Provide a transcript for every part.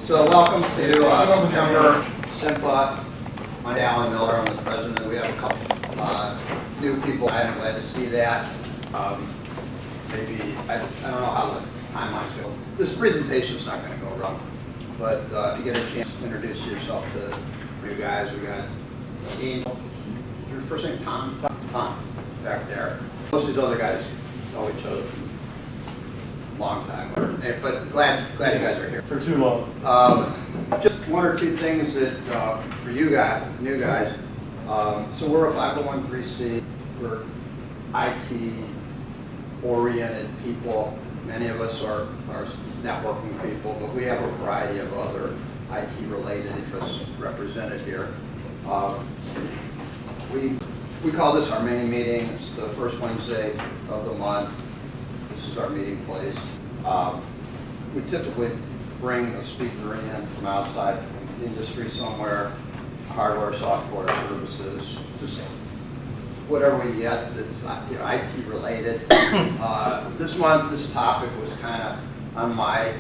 So welcome to September CiNPA. I'm Alan Miller, I'm the president. We have a couple new people. I'm glad to see that. Maybe, I don't know how the timelines go. This presentation is not going to go wrong, but if you get a chance to introduce yourself to you guys, we got Angel. Your first name, Tom? Tom, back there. Most of these other guys know each other from a long time, but glad you guys are here. For too long. Just one or two things that for you guys, new guys. So we're a 501(c)(3). We're IT-oriented people. Many of us are networking people, but we have a variety of other IT-related interests represented here. We call this our main meeting. It's the first Wednesday of the month. This is our meeting place. We typically bring a speaker in from outside from industry somewhere, hardware, software, services, just whatever we get that's IT related. This month, this topic was kind of on my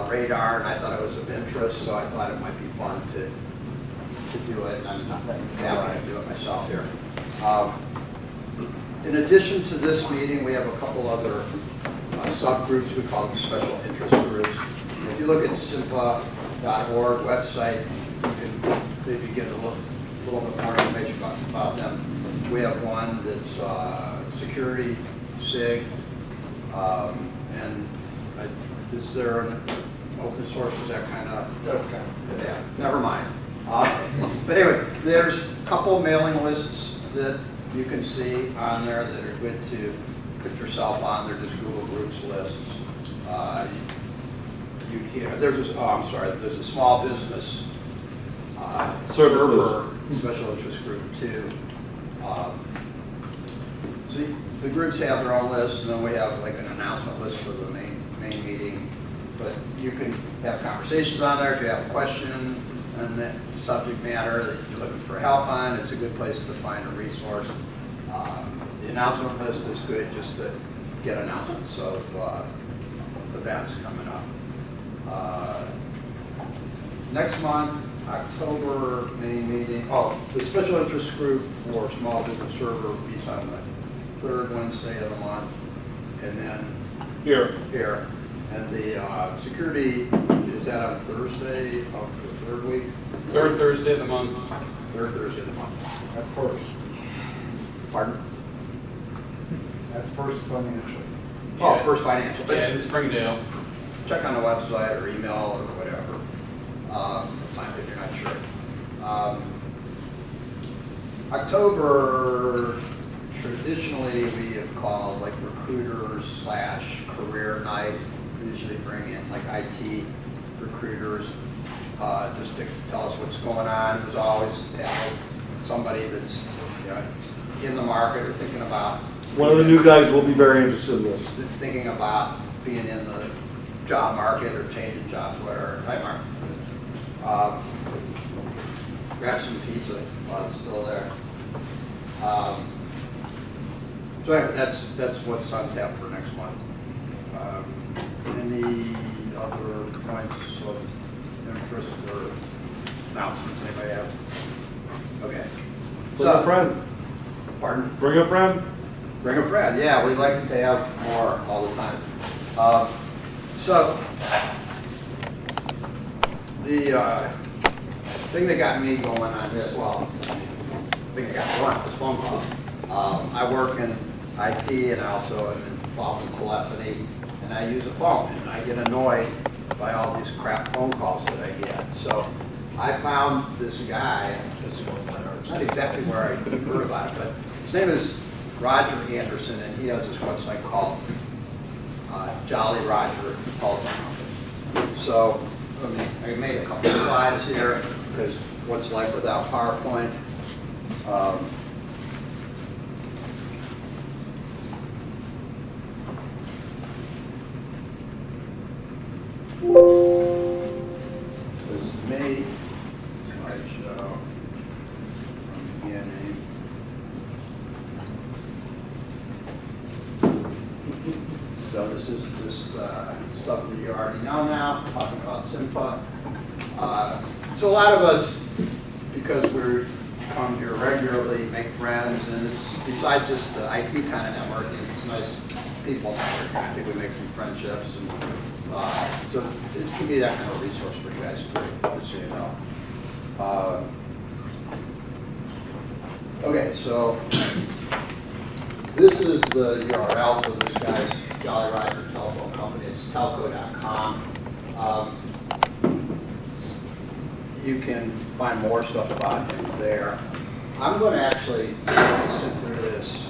radar, and I thought it was of interest, so I thought it might be fun to do it, and I'm happy to do it myself here. In addition to this meeting, we have a couple other subgroups. We call them special interest groups. If you look at CiNPA.org website, you can maybe get a little bit more information about them. We have one that's security, SIG, and is there an open source? Is that kind of? That's kind of. Yeah, never mind. But anyway, there's a couple mailing lists that you can see on there that are good to put yourself on. They're just Google Groups lists. You can. There's a small business server special interest group too. So the groups have their own lists, and then we have like an announcement list for the main meeting. But you can have conversations on there if you have a question and that subject matter that you're looking for help on. It's a good place to find a resource. The announcement list is good just to get announcements of events coming up. Next month, October main meeting. Oh, the special interest group for small business server will be on the third Wednesday of the month, and then here. And the security, is that on Thursday of the third week? Third Thursday of the month. Third Thursday of the month. At first. Pardon? At first financial. Oh, First Financial. Yeah, in Springdale. Check on the website or email or whatever. Find it if you're not sure. October, traditionally we have called like recruiters/career night. We usually bring in like IT recruiters just to tell us what's going on. There's always somebody that's in the market or thinking about. One of the new guys will be very interested in this. Thinking about being in the job market or changing jobs, whatever. Right, Mark? Grab some pizza while it's still there. So anyway, that's what's on tap for next month. Any other points of interest or announcements anybody have? Okay. Bring a friend. Pardon? Bring a friend. Bring a friend. Yeah, we like to have more all the time. So the thing that got me going on this, well, the thing that got me going on was phone calls. I work in IT and I also am involved in telephony, and I use a phone, and I get annoyed by all these crap phone calls that I get. So I found this guy, not exactly where I heard about it, but his name is Roger Anderson, and he has this website called Jolly Roger Telephone Company. So I made a couple of slides here because what's life without PowerPoint? This is me. Slideshow from beginning. So this is stuff that you already know now, talking about CiNPA. So a lot of us, because we come here regularly, make friends, and it's, besides just the IT kind of networking, it's nice people networking. I think we make some friendships, and so it can be that kind of resource for you guys too, just so you know. Okay, so this is the URL for this guy's Jolly Roger telephone company. It's telco.com. You can find more stuff about him there. I'm going to actually sit through this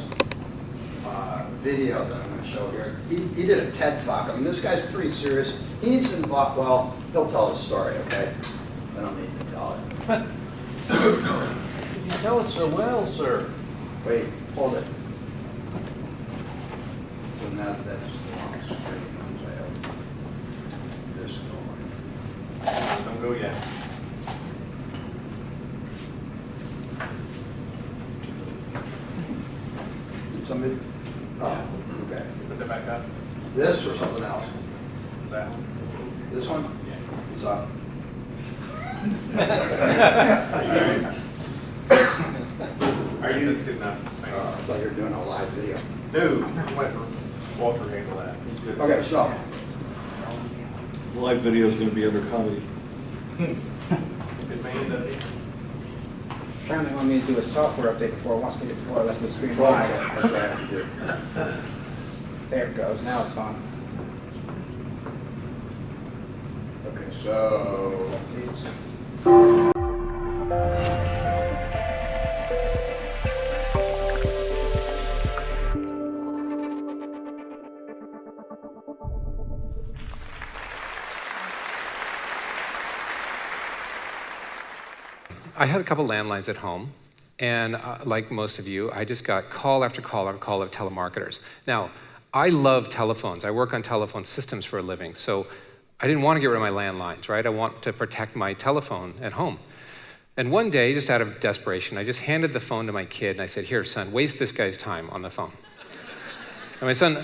video that I'm going to show here. He did a TED Talk. I mean, this guy's pretty serious. He's involved, well, he'll tell his story, okay? I don't need to tell it. You tell it so well, sir. Wait, hold it. So now that's the wrong screen. I have this going. Don't go yet. Did somebody? Oh, okay. Put that back up. This or something else? That one. This one? Yeah. What's up? Are you? That's good enough. I Thanks. thought you were doing a live video. No, let Walter handle that. He's good. Okay, so, Live video is going to be under comedy. Good man, doesn't he? Apparently want me to do a software update before it lets me stream that's live. what I have to do. There it goes, now it's on. Okay, so, I had a couple landlines at home, and like most of you, I just got call after call after call of telemarketers. Now, I love telephones. I work on telephone systems for a living, so I didn't want to get rid of my landlines, right? I want to protect my telephone at home. And one day, just out of desperation, I just handed the phone to my kid, and I said, "Here, son, waste this guy's time on the phone." And my son,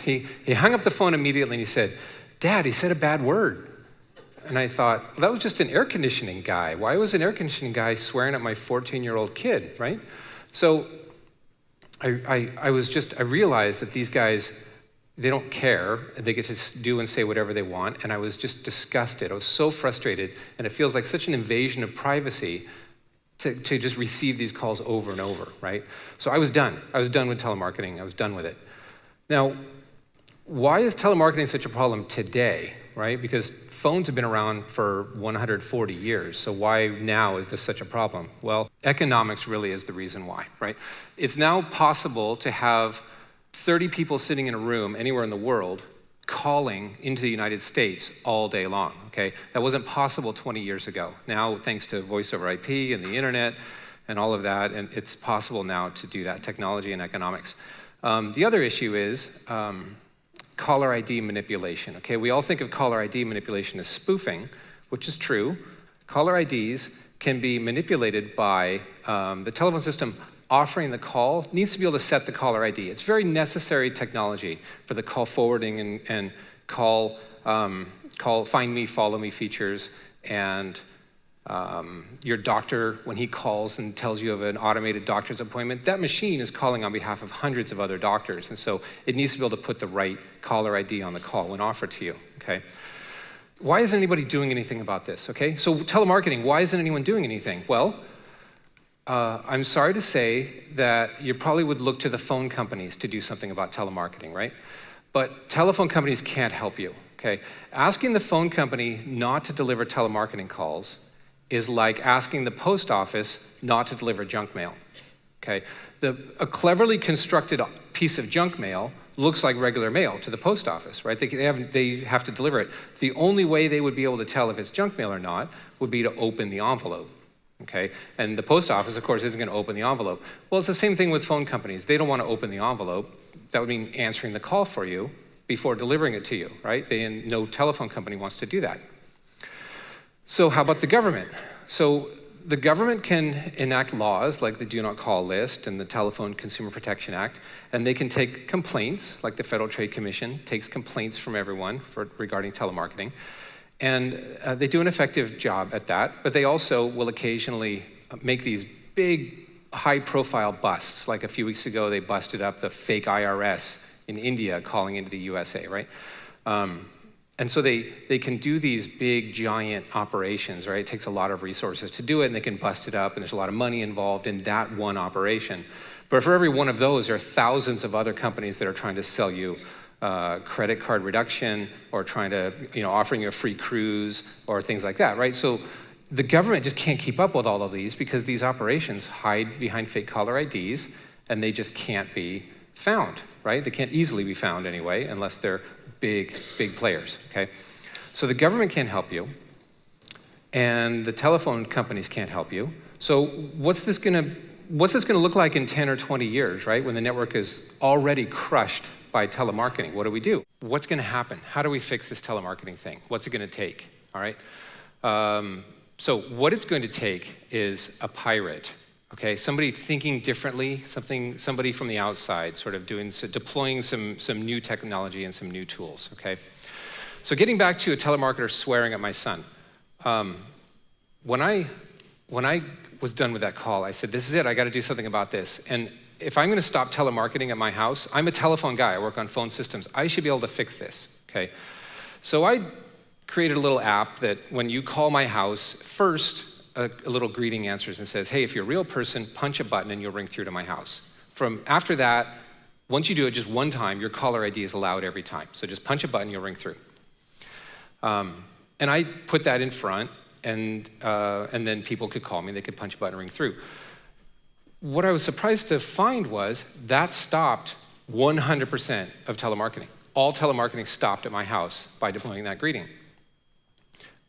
he hung up the phone immediately, and he said, "Dad, he said a bad word." And I thought, well, that was just an air conditioning guy. Why was an air conditioning guy swearing at my 14-year-old kid, right? So I realized that these guys, they don't care. They get to do and say whatever they want. And I was just disgusted. I was so frustrated. And it feels like such an invasion of privacy to just receive these calls over and over, right? So I was done. I was done with telemarketing. I was done with it. Now, why is telemarketing such a problem today, right? Because phones have been around for 140 years, so why now is this such a problem? Well, economics really is the reason why, right? It's now possible to have 30 people sitting in a room anywhere in the world calling into the United States all day long, okay? That wasn't possible 20 years ago. Now, thanks to voice over IP and the internet and all of that, and it's possible now to do that, technology and economics. The other issue is caller ID manipulation, okay? We all think of caller ID manipulation as spoofing, which is true. Caller IDs can be manipulated by the telephone system offering the call, needs to be able to set the caller ID. It's very necessary technology for the call forwarding and call find me, follow me features, and your doctor, when he calls and tells you of an automated doctor's appointment, that machine is calling on behalf of hundreds of other doctors, and so it needs to be able to put the right caller ID on the call when offered to you, okay? Why isn't anybody doing anything about this, okay? So telemarketing, why isn't anyone doing anything? Well, I'm sorry to say that you probably would look to the phone companies to do something about telemarketing, right? But telephone companies can't help you, okay? Asking the phone company not to deliver telemarketing calls is like asking the post office not to deliver junk mail, okay? A cleverly constructed piece of junk mail looks like regular mail to the post office, right? They have to deliver it. The only way they would be able to tell if it's junk mail or not would be to open the envelope, okay? And the post office, of course, isn't gonna open the envelope. Well, it's the same thing with phone companies. They don't wanna open the envelope. That would mean answering the call for you before delivering it to you, right? No telephone company wants to do that. So how about the government? So the government can enact laws like the Do Not Call list and the Telephone Consumer Protection Act, and they can take complaints, like the Federal Trade Commission takes complaints from everyone regarding telemarketing, And they do an effective job at that, but they also will occasionally make these big, high-profile busts. Like a few weeks ago, they busted up the fake IRS in India calling into the USA, right? And so they can do these big, giant operations, right? It takes a lot of resources to do it, and they can bust it up, and there's a lot of money involved in that one operation. But for every one of those, there are thousands of other companies that are trying to sell you credit card reduction, or trying to, offering you a free cruise, or things like that, right? So the government just can't keep up with all of these because these operations hide behind fake caller IDs, and they just can't be found, right? They can't easily be found anyway, unless they're big players, okay? So the government can't help you, and the telephone companies can't help you. So what's this gonna look like in 10 or 20 years, right? When the network is already crushed by telemarketing, what do? What's gonna happen? How do we fix this telemarketing thing? What's it gonna take, all right? So what it's going to take is a pirate, okay? Somebody thinking differently, somebody from the outside, sort of deploying some new technology and some new tools, okay? So getting back to a telemarketer swearing at my son, when I was done with that call, I said, this is it, I gotta do something about this. And if I'm gonna stop telemarketing at my house, I'm a telephone guy, I work on phone systems, I should be able to fix this, okay? So I created a little app that when you call my house, first, a little greeting answers and says, hey, if you're a real person, punch a button and you'll ring through to my house. After that, once you do it just one time, your caller ID is allowed every time. So just punch a button, you'll ring through. And I put that in front, and then people could call me, they could punch a button and ring through. What I was surprised to find was that stopped 100% of telemarketing. All telemarketing stopped at my house by deploying that greeting.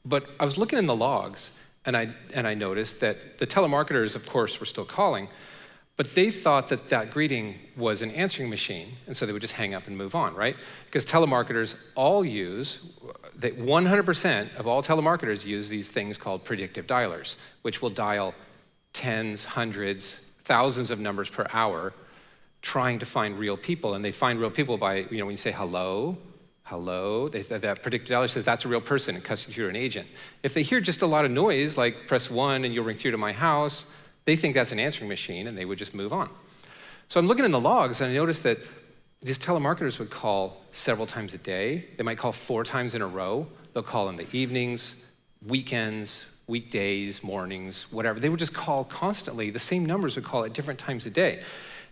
But I was looking in the logs, and I noticed that the telemarketers, of course, were still calling, but they thought that that greeting was an answering machine, and so they would just hang up and move on, right? Because telemarketers all 100% of all telemarketers use these things called predictive dialers, which will dial tens, hundreds, thousands of numbers per hour, trying to find real people. And they find real people by, when you say hello, that predictive dialer says that's a real person and cuts you through an agent. If they hear just a lot of noise, like press 1 and you'll ring through to my house, they think that's an answering machine and they would just move on. So I'm looking in the logs and I noticed that these telemarketers would call several times a day. They might call 4 times in a row. They'll call in the evenings, weekends, weekdays, mornings, whatever. They would just call constantly. The same numbers would call at different times a day.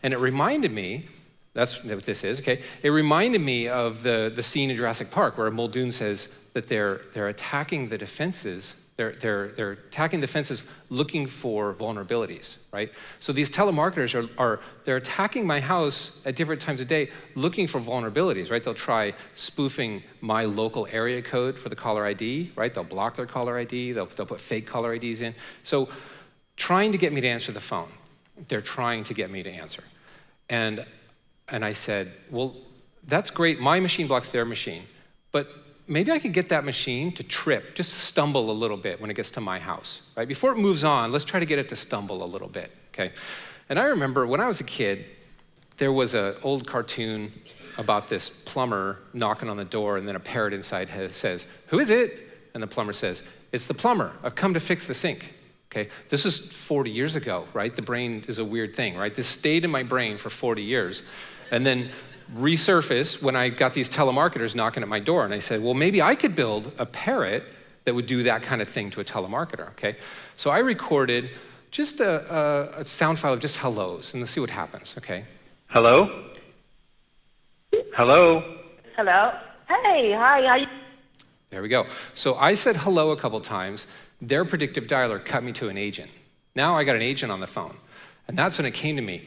And it reminded me, that's what this is, okay? It reminded me of the scene in Jurassic Park where Muldoon says that they're attacking the defenses. They're attacking defenses looking for vulnerabilities, right? So these telemarketers they're attacking my house at different times of day looking for vulnerabilities, right? They'll try spoofing my local area code for the caller ID, right? They'll block their caller ID, they'll put fake caller IDs in. So trying to get me to answer the phone. They're trying to get me to answer. And I said, well, that's great, my machine blocks their machine, but maybe I could get that machine to trip, just stumble a little bit when it gets to my house, right? Before it moves on, let's try to get it to stumble a little bit, okay? And I remember when I was a kid, there was an old cartoon about this plumber knocking on the door, and then a parrot inside says, who is it? And the plumber says, it's the plumber, I've come to fix the sink, okay? This is 40 years ago, right? The brain is a weird thing, right? This stayed in my brain for 40 years, and then resurfaced when I got these telemarketers knocking at my door, and I said, well, maybe I could build a parrot that would do that kind of thing to a telemarketer, okay? So I recorded just a sound file of just hellos, and let's see what happens, okay? Hello? Hello? Hello? Hey, hi, how you? There we go. So I said hello a couple times. Their predictive dialer cut me to an agent. Now I got an agent on the phone, and that's when it came to me.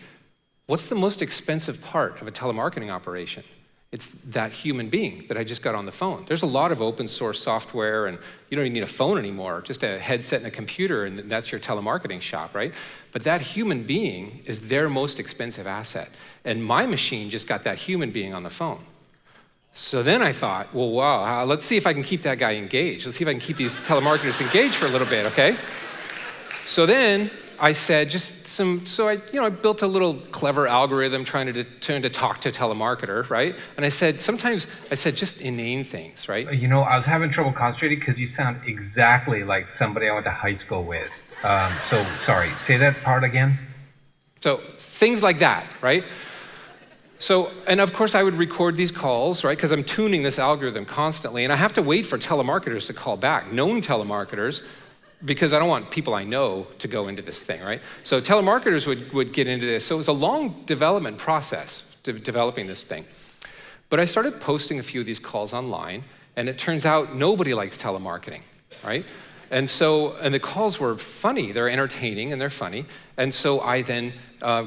What's the most expensive part of a telemarketing operation? It's that human being that I just got on the phone. There's a lot of open source software, and you don't even need a phone anymore, just a headset and a computer, and that's your telemarketing shop, right? But that human being is their most expensive asset. And my machine just got that human being on the phone. So then I thought, well, wow, let's see if I can keep that guy engaged. Let's see if I can keep these telemarketers engaged for a little bit, okay? So then I said I built a little clever algorithm trying to talk to a telemarketer, right? And I said, just inane things, right? I was having trouble concentrating because you sound exactly like somebody I went to high school with. So, sorry, say that part again. So things like that, right? So, and of course I would record these calls, right? Because I'm tuning this algorithm constantly, and I have to wait for telemarketers to call back, known telemarketers, because I don't want people I know to go into this thing, right? So telemarketers would get into this. So it was a long development process, developing this thing. But I started posting a few of these calls online, and it turns out nobody likes telemarketing, right? And the calls were funny, they're entertaining and they're funny. And so I then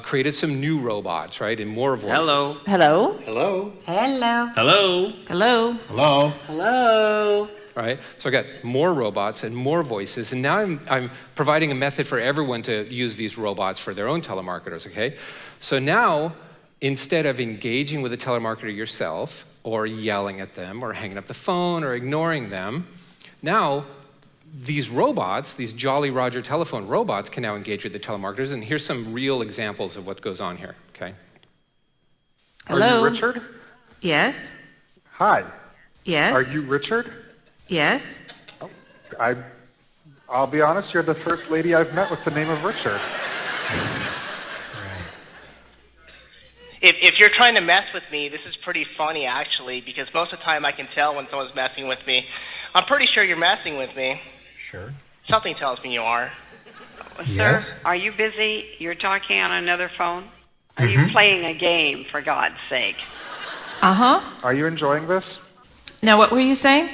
created some new robots, right, and more voices. Hello. Hello. Hello. Hello. Hello. Hello. Hello. Right? So I got more robots and more voices, and now I'm providing a method for everyone to use these robots for their own telemarketers, okay? So now, instead of engaging with a telemarketer yourself, or yelling at them, or hanging up the phone, or ignoring them, now these robots, these Jolly Roger telephone robots, can now engage with the telemarketers, and here's some real examples of what goes on here, okay? Hello. Are you Richard? Yes. Hi. Yes. Are you Richard? Yes. I'll be honest, you're the first lady I've met with the name of Richard. If you're trying to mess with me, this is pretty funny, actually, because most of the time I can tell when someone's messing with me. I'm pretty sure you're messing with me. Sure. Something tells me you are. Sir, are you busy? You're talking on another phone? Are you playing a game, for God's sake? Uh-huh. Are you enjoying this? Now, what were you saying?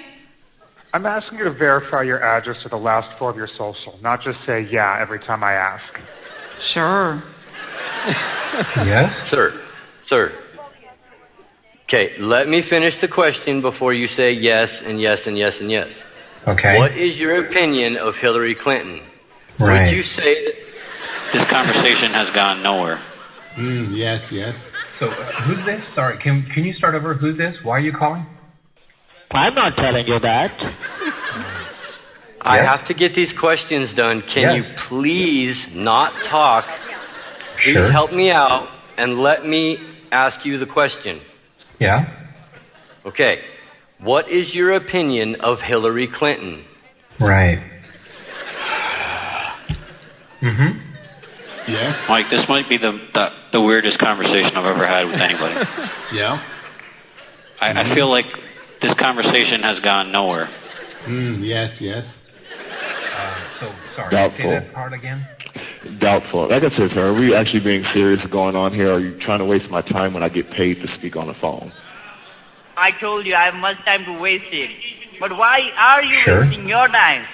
I'm asking you to verify your address or the last four of your social, not just say yeah every time I ask. Sure. Yes? Sir. Okay, let me finish the question before you say yes and yes and yes and yes. Okay. What is your opinion of Hillary Clinton? Right. Would you say that this conversation has gone nowhere? Yes. So, who's this? Sorry, can you start over? Who's this? Why are you calling? I'm not telling you that. I have to get these questions done. Can you please not talk? Please help me out and let me ask you the question. Yeah? Okay. What is your opinion of Hillary Clinton? Right. Yeah. Mike, this might be the weirdest conversation I've ever had with anybody. Yeah. I feel like this conversation has gone nowhere. Yes. So, sorry, Doubtful. say that part again? Doubtful. Like I said, sir, are we actually being serious going on here? Or are you trying to waste my time when I get paid to speak on the phone? I told you I have much time to waste it. But why are you wasting your time?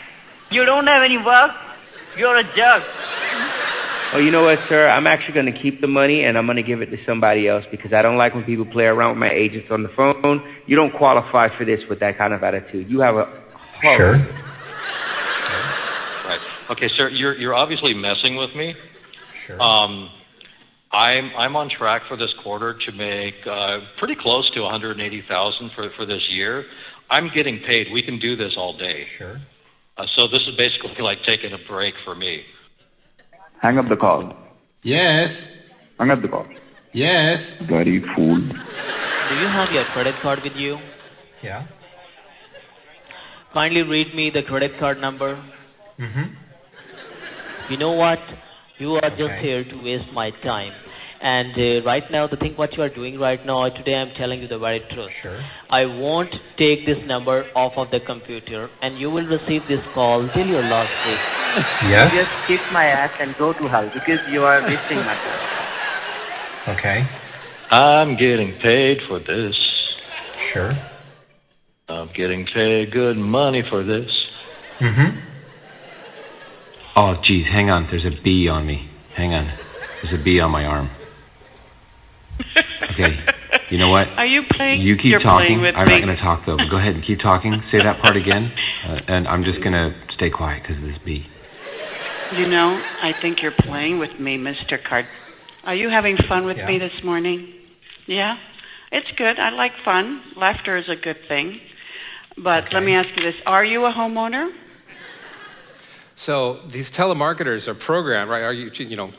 You don't have any work. You're a jerk. Oh, you know what, sir? I'm actually going to keep the money, and I'm going to give it to somebody else because I don't like when people play around with my agents on the phone. You don't qualify for this with that kind of attitude. You have a Sure. Right. Okay, sir, you're obviously messing with me. Sure. I'm on track for this quarter to make pretty close to $180,000 for this year. I'm getting paid. We can do this all day. Sure. So this is basically like taking a break for me. Hang up the call. Yes. Hang up the call. Yes. Bloody fool. Do you have your credit card with you? Yeah. Kindly read me the credit card number. You know what? You are just here to waste my time. And right now, the thing what you are doing right now, today I'm telling you the very truth. Sure. I won't take this number off of the computer, and you will receive this call till your last week. Yes? Just kick my ass and go to hell because you are wasting my time. Okay. I'm getting paid for this. Sure. I'm getting paid good money for this. Oh, geez, hang on. There's a bee on me. Hang on. There's a bee on my arm. Okay. You know what? Are you playing? You keep You're talking. playing with I'm me. not going to talk, though. But go ahead and keep talking. Say that part again. And I'm just going to stay quiet because of this bee. You know, I think you're playing with me, Mr. Card. Are you having fun with me this morning? Yeah? It's good. I like fun. Laughter is a good thing. But let me ask you this. Are you a homeowner? So these telemarketers are programmed, right?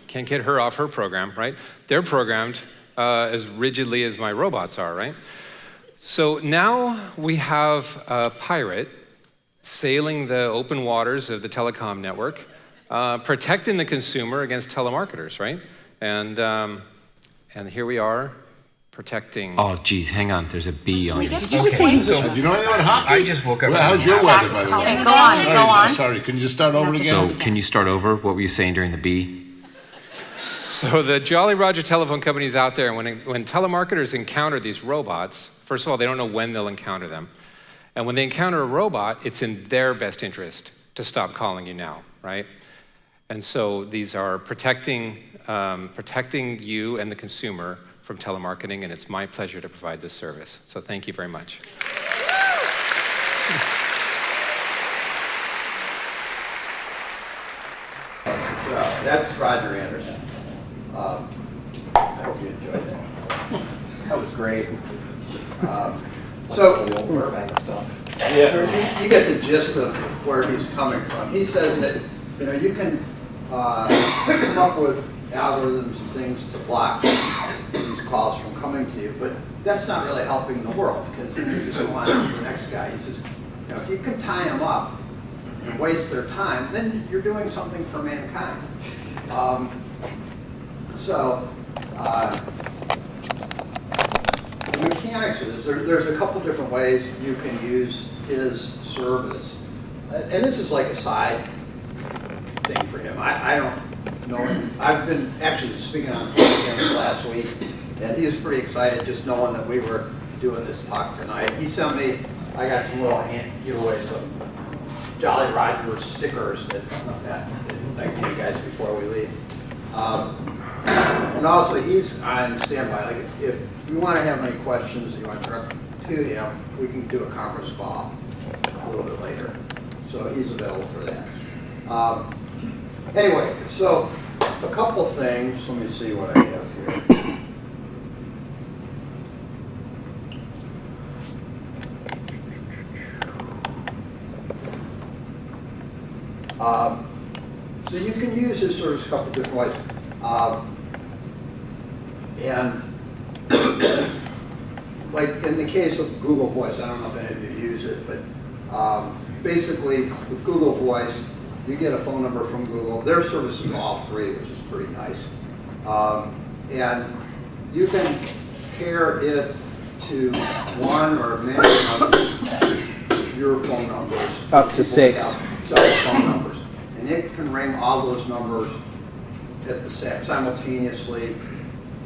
Can't get her off her program, right? They're programmed as rigidly as my robots are, right? So now we have a pirate sailing the open waters of the telecom network, protecting the consumer against telemarketers, right? And here we are, protecting. Oh, geez, hang on. There's a bee on me. Okay, so you know anything about hockey? I just woke up. Well, how's your weather, by the way? Okay, go on. Sorry, can you just start over again? So, can you start over? What were you saying during the bee? So the Jolly Roger telephone company's out there, and when telemarketers encounter these robots, first of all, they don't know when they'll encounter them. And when they encounter a robot, it's in their best interest to stop calling you now, right? And so these are protecting you and the consumer from telemarketing, and it's my pleasure to provide this service. So thank you very much. So that's Roger Anderson. I hope you enjoyed that. That was great. So you get the gist of where he's coming from. He says that you can come up with algorithms and things to block these calls from coming to you, but that's not really helping the world, because then you just go on to the next guy. He says, if you can tie them up and waste their time, then you're doing something for mankind. The mechanics of this, there's a couple different ways you can use his service. And this is like a side thing for him. I don't know him. I've been actually speaking on the phone with him last week, and he was pretty excited just knowing that we were doing this talk tonight. He sent me, I got some little giveaways of Jolly Roger stickers that I give you guys before we leave. And also, he's on standby. Like if you want to have any questions that you want to direct to him, we can do a conference call a little bit later. So he's available for that. Anyway, so a couple things. Let me see what I have here. So you can use his service a couple different ways. And like in the case of Google Voice, I don't know if any of you use it, but basically with Google Voice, you get a phone number from Google. Their service is all free, which is pretty nice. And you can pair it to one or many of your phone numbers. Up to 6. Several phone numbers. And it can ring all those numbers at the simultaneously,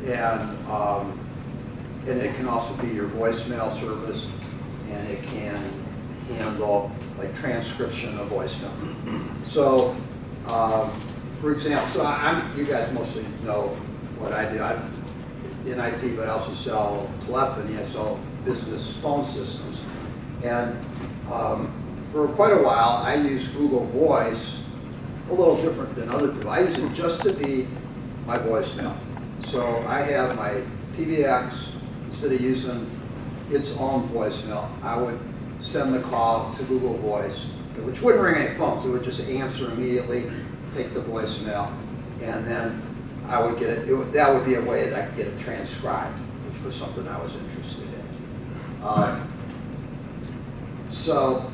and it can also be your voicemail service, and it can handle like transcription of voicemail. So, for example, you guys mostly know what I do. I'm in IT, but I also sell telephony. I sell business phone systems, and for quite a while, I used Google Voice a little different than other people. I use it just to be my voicemail. So I have my PBX, instead of using its own voicemail, I would send the call to Google Voice, which wouldn't ring any phones. It would just answer immediately, take the voicemail, and then I would get it. That would be a way that I could get it transcribed, which was something I was interested in. So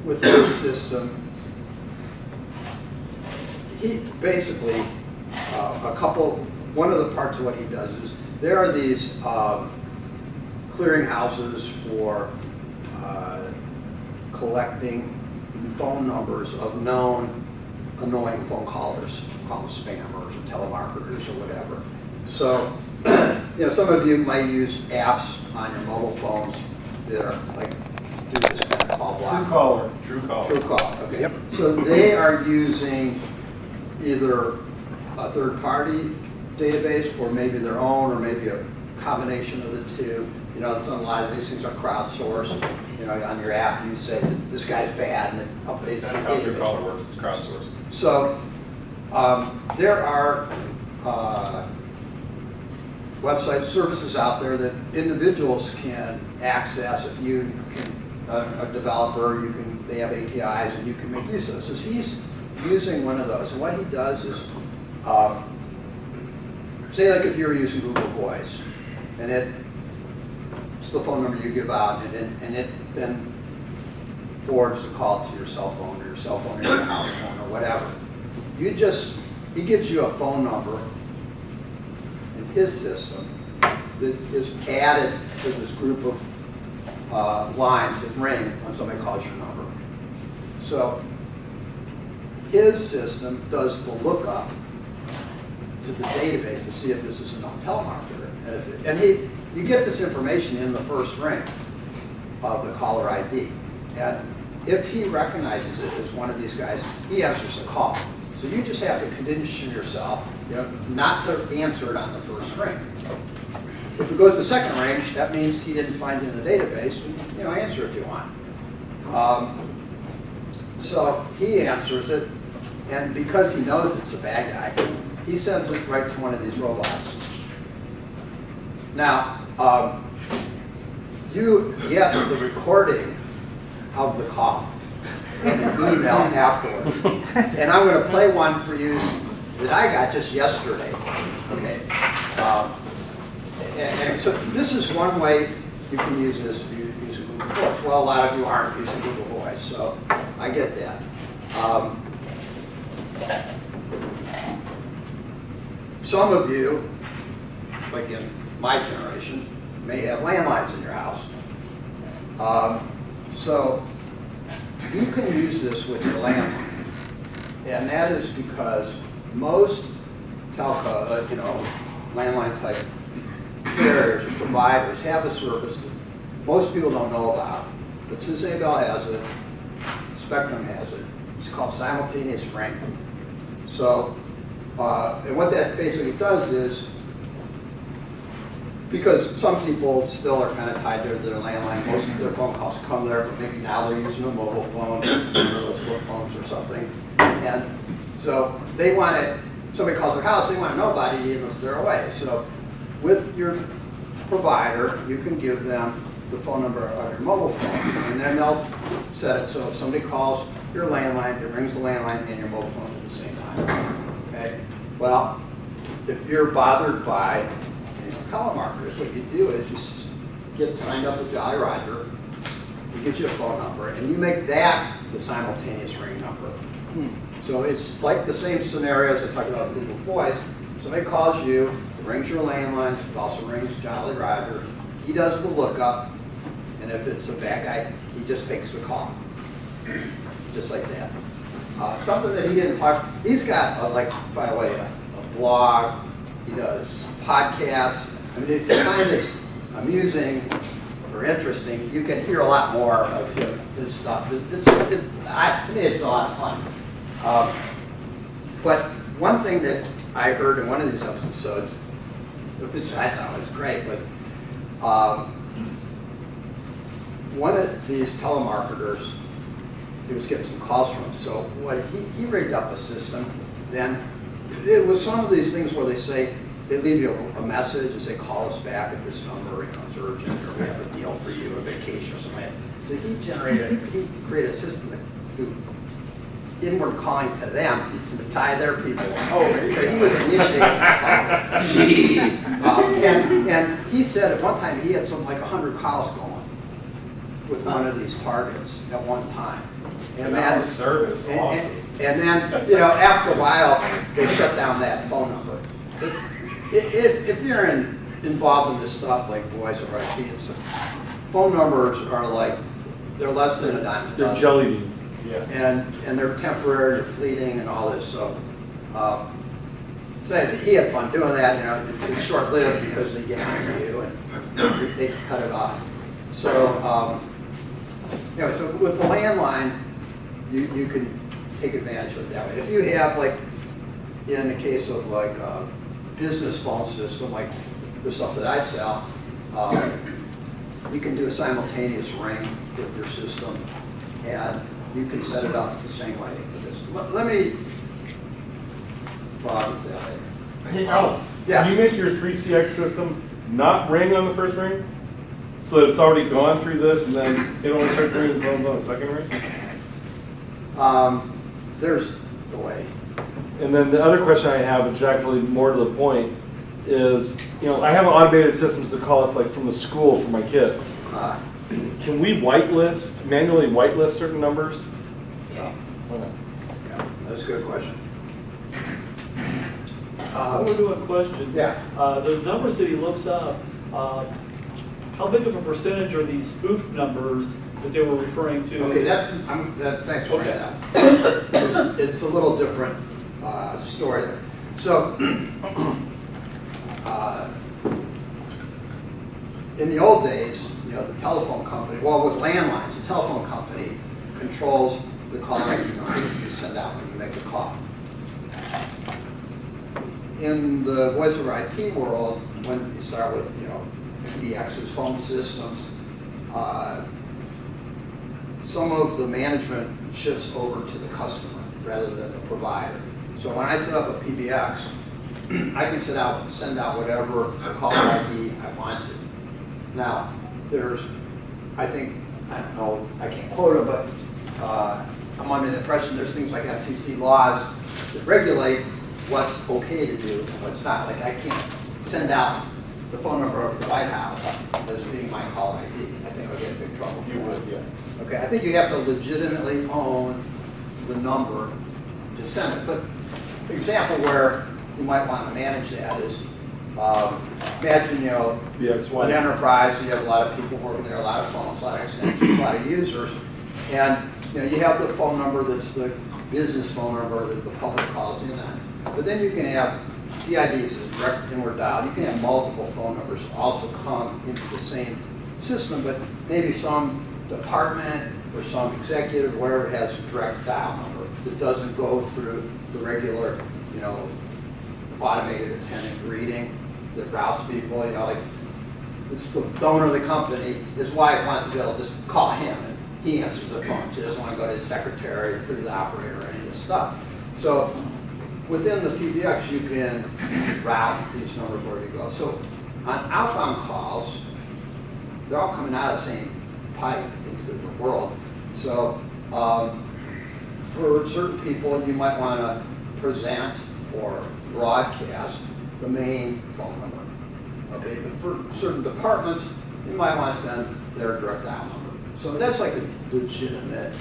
with this system, he basically, one of the parts of what he does is, there are these clearinghouses for collecting phone numbers of known annoying phone callers, call them spammers or telemarketers or whatever. So, some of you might use apps on your mobile phones that are like, do this kind of call block. TrueCaller. Okay. Yep. So they are using either a third-party database or maybe their own, or maybe a combination of the two. A lot of these things are crowdsourced. On your app, you say that this guy's bad, and it updates. That's how TrueCaller works. It's crowdsourced. So there are website services out there that individuals can access. If you can, a developer, you can they have APIs, and you can make use of this. So he's using one of those, and what he does is, say like if you're using Google Voice, and it's the phone number you give out, and it then forwards the call to your cell phone or your house phone or whatever. He gives you a phone number in his system that is added to this group of lines that ring when somebody calls your number. So his system does the lookup to the database to see if this is a known telemarketer. You get this information in the first ring of the caller ID. And if he recognizes it as one of these guys, he answers the call. So you just have to condition yourself, not to answer it on the first ring. If it goes to the second ring, that means he didn't find it in the database. Answer if you want. So he answers it, and because he knows it's a bad guy, he sends it right to one of these robots. Now, you get the recording of the call and an email afterwards. And I'm going to play one for you that I got just yesterday. Okay. And so this is one way you can use this using Google Voice. Well, a lot of you aren't using Google Voice, so I get that. Some of you, like in my generation, may have landlines in your house. So you can use this with your landline. And that is because most telco, landline type carriers or providers have a service that most people don't know about. But since Abel has it, Spectrum has it, it's called simultaneous ring. So, and what that basically does is, because some people still are kind of tied to their landline, most of their phone calls come there, but maybe now they're using a mobile phone, one of those flip phones or something. And so they want to, somebody calls their house, they want to know about it even if they're away. So with your provider, you can give them the phone number of your mobile phone, and then they'll set it so if somebody calls your landline, it rings the landline and your mobile phone at the same time. Okay? Well, if you're bothered by telemarketers, what you do is you get signed up with Jolly Roger, he gives you a phone number, and you make that the simultaneous ring number. So it's like the same scenario as I talked about with Google Voice. Somebody calls you, it rings your landline, it also rings Jolly Roger, he does the lookup, and if it's a bad guy, he just takes the call. Just like that. Something that he didn't talk, he's got, by the way, a blog, he does podcasts. I mean, if you find this amusing or interesting, you can hear a lot more of his stuff. To me, it's a lot of fun. But one thing that I heard in one of these episodes, which I thought was great, was one of these telemarketers, he was getting some calls from him. So what he rigged up a system, then it was some of these things where they say, they leave you a message and say, call us back at this number, it's urgent, or we have a deal for you, a vacation or something. So he created a system that do inward calling to them to tie their people over. So he was initiating the call. Jeez. And he said at one time he had something like 100 calls going with one of these targets at one time. And then service, awesome. And then, after a while, they shut down that phone number. If you're involved in this stuff like voice or IP and stuff, phone numbers are they're less than a dime a dozen. They're jelly beans. Yeah. And they're temporary, they're fleeting, and all this. So, he had fun doing that. It's short-lived because they get onto you and they cut it off. So, so with the landline, you can take advantage of it that way. If you have in the case of business phone system, like the stuff that I sell, you can do a simultaneous ring with your system, and you can set it up the same way. Let me, Bob, Hey, Alan, yeah. Can you make your 3CX system not ring on the first ring? So that it's already gone through this, and then it only starts ringing phones on the second ring? There's a way. And then the other question I have, which is actually more to the point, is, I have automated systems that call us like from the school for my kids. Can we manually whitelist certain numbers? Yeah. That's a good question. Over to a question. Yeah. Those numbers that he looks up, how big of a percentage are these spoofed numbers that they were referring to? Okay, thanks for bringing that up. It's a little different story there. So, in the old days, the telephone company, with landlines, the telephone company controls the caller ID number you send out when you make a call. In the voice over IP world, when you start with, PBX's phone systems, some of the management shifts over to the customer rather than the provider. So when I set up a PBX, I can send out whatever caller ID I want to. Now, I don't know, I can't quote them, but I'm under the impression there's things like FCC laws that regulate what's okay to do and what's not. Like I can't send out the phone number of the White House as being my caller ID. I think I'll get in big trouble. You would, yeah. Okay, I think you have to legitimately own the number to send it. But the example where you might want to manage that is, imagine, an enterprise, you have a lot of people working there, a lot of phones, a lot of extensions, a lot of users, and you have the phone number that's the business phone number that the public calls in on. But then you can have DIDs, direct inward dial. You can have multiple phone numbers also come into the same system, but maybe some department or some executive, wherever, has a direct dial number that doesn't go through the regular, automated attendant greeting that routes people. Like it's the owner of the company. His wife wants to be able to just call him, and he answers the phone. She doesn't want to go to his secretary or through the operator or any of this stuff. So within the PBX, you can route these numbers where you go. So on outbound calls, they're all coming out of the same pipe into the world. So for certain people, you might want to present or broadcast the main phone number. Okay, but for certain departments, you might want to send their direct dial number. So that's like a legitimate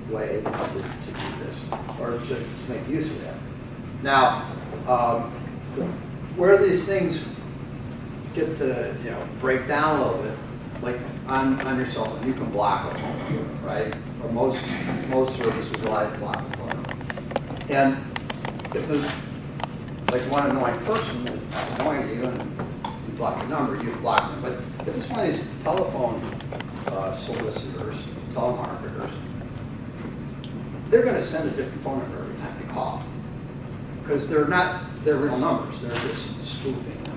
way to do this, or to make use of that. Now, where these things get to break down a little bit, like on your cell phone, you can block a phone number, right? Or most services allow you to block a phone number. And if there's like one annoying person that's annoying you and you block the number, you block them. But if it's one of these telephone solicitors, telemarketers, they're going to send a different phone number every time you call. Because they're not their real numbers, they're just spoofing them.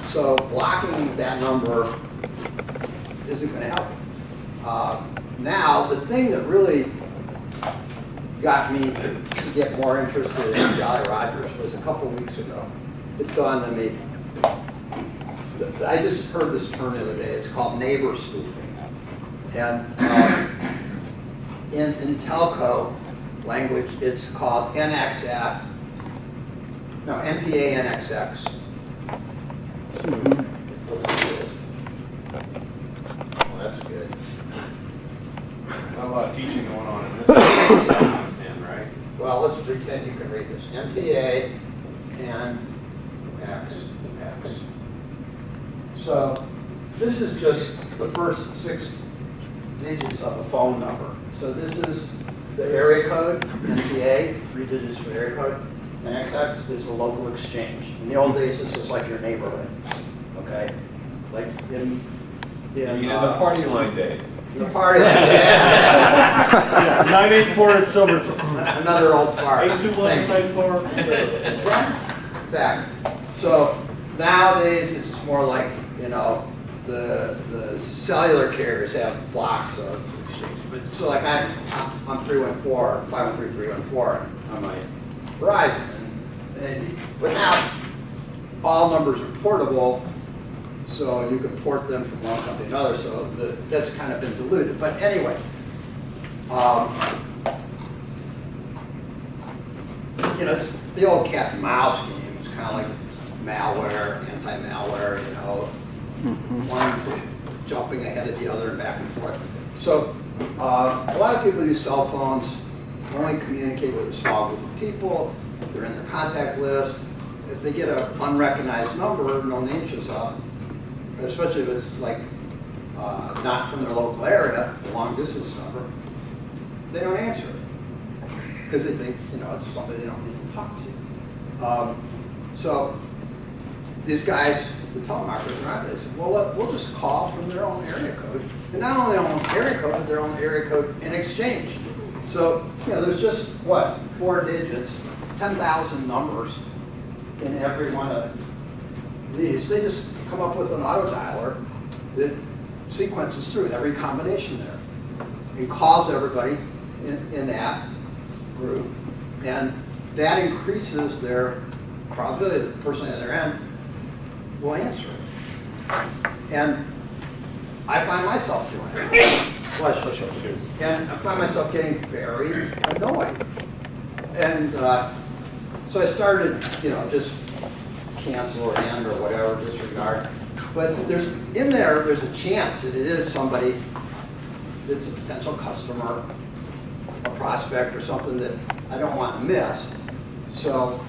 So blocking that number isn't going to help. Now, the thing that really got me to get more interested in Jolly Rogers was a couple weeks ago. It dawned on me. I just heard this term the other day. It's called neighbor spoofing. And in telco language, it's called NPA NXX. Oh, that's good. Not a lot of teaching going on in this then, right? Well, let's pretend you can read this. NPA NXX. So this is just the first 6 digits of a phone number. So this is the area code, NPA, 3 digits for the area code. NXX is a local exchange. In the old days, this was like your neighborhood, okay? Like in the party line days. The party line days. Yeah, 984 is Silverton. Another old fart. 821-94. Exactly. So nowadays, it's just more like, the cellular carriers have blocks of exchange. But so like I'm 314, 513, 314 on my Verizon. But now all numbers are portable, so you can port them from one company to another. So that's kind of been diluted. But anyway, You know, it's the old cat and mouse game. It's kind of like malware, anti-malware, you know, one jumping ahead of the other and back and forth. So a lot of people use cell phones, only communicate with a small group of people. They're in their contact list. If they get an unrecognized number, no name shows up, especially if it's like not from their local area, a long distance number, they don't answer it because they think, you know, it's somebody they don't need to talk to. So these guys, the telemarketers, around, they said, well, we'll just call from their own area code, and not only their own area code, but their own area code in exchange. So, you know, there's just, what, 4 digits, 10,000 numbers in every one of these. They just come up with an auto dialer that sequences through every combination there and calls everybody in that group. And that increases their probability that the person at their end will answer it. And I find myself doing it. And I find myself getting very annoyed. And so I started, you know, just cancel or end or whatever, disregard. But there's a chance that it is somebody that's a potential customer, a prospect, or something that I don't want to miss. So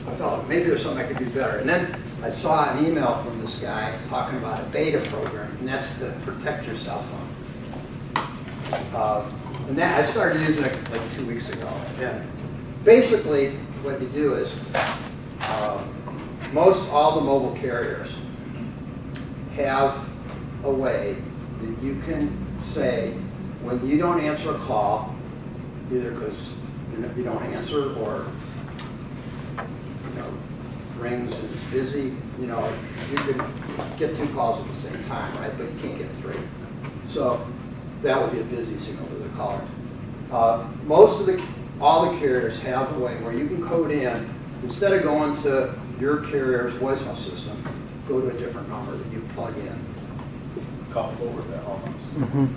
I felt maybe there's something I could do better. And then I saw an email from this guy talking about a beta program, and that's to protect your cell phone. And that I started using it like 2 weeks ago. And basically, what you do is most all the mobile carriers have a way that you can say when you don't answer a call, either because you don't answer or rings and it's busy, you know, you can get 2 calls at the same time, right? But you can't get 3. So that would be a busy signal to the caller. All the carriers have a way where you can code in, instead of going to your carrier's voicemail system, go to a different number that you plug in. Call forward that almost.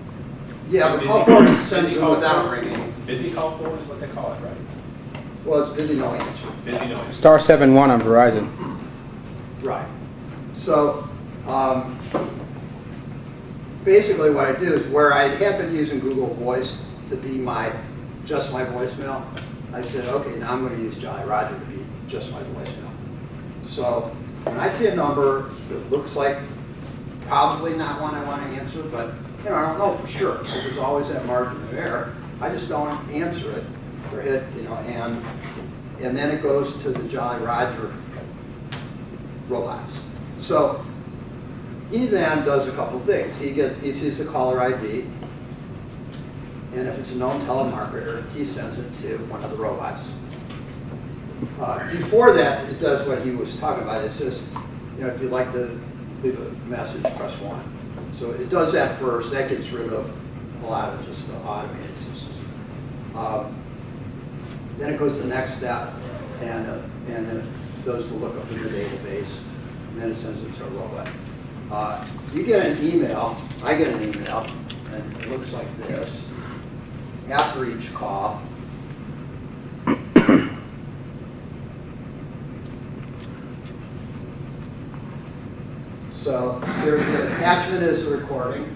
Yeah, but call forward sends them without ringing. Busy call forward is what they call it, right? Well, it's busy no answer. Busy no answer. Star 71 on Verizon. Right. So basically what I do is where I had been using Google Voice to be just my voicemail, I said, okay, now I'm going to use Jolly Roger to be just my voicemail. So when I see a number that looks like probably not one I want to answer, but I don't know for sure, because there's always that margin of error, I just don't answer it or hit, and then it goes to the Jolly Roger robots. So he then does a couple things. He sees the caller ID, and if it's a known telemarketer, he sends it to one of the robots. Before that, it does what he was talking about. It says, if you'd like to leave a message, press 1. So it does that first. That gets rid of a lot of just the automated systems. Then it goes to the next step, and it does the lookup in the database, and then it sends it to a robot. You get an email, I get an email, and it looks like this. After each call, so there's an attachment is a recording,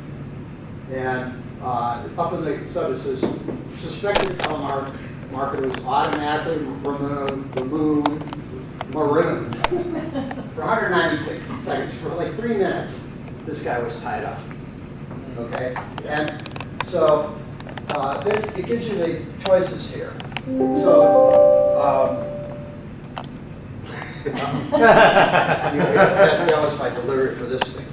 and up in the subject says, suspected telemarketer was automatically marooned for 196 seconds, for like 3 minutes. This guy was tied up, okay? And so then it gives you the choices here. So, that was my delivery for this thing.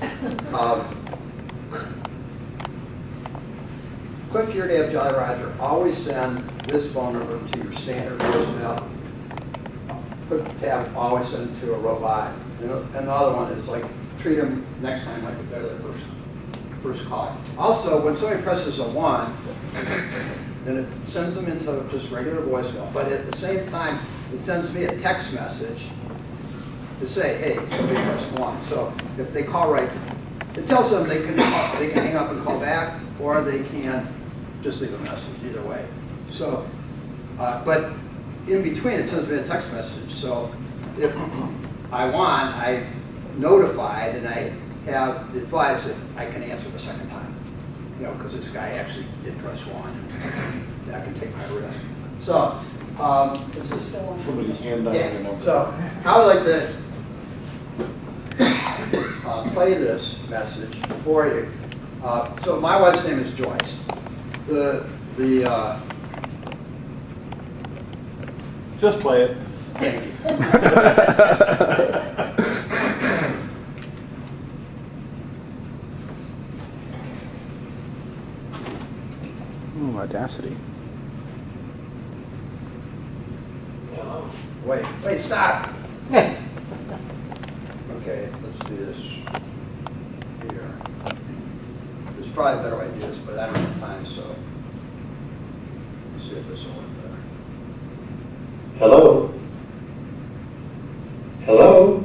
Click here to have Jolly Roger. Always send this phone number to your standard voicemail. Click tab, always send it to a robot. And the other one is like, treat them next time like they're their first call. Also, when somebody presses a 1, then it sends them into just regular voicemail. But at the same time, it sends me a text message to say, hey, somebody pressed 1. So if they call right, it tells them they can hang up and call back, or they can just leave a message either way. So, but in between, it sends me a text message. So if I notified and I have the advice if I can answer the second time. You know, because this guy actually did press 1. I can take my risk. So, is this still on? Somebody hand down your number. So, I would like to play this message for you. So, my wife's name is Joyce. Just play it. Thank you. Ooh, Audacity. Wait, stop. Okay, let's do this here. There's probably better way to do this, but I don't have time, so let's see if this will work better. Hello? Hello?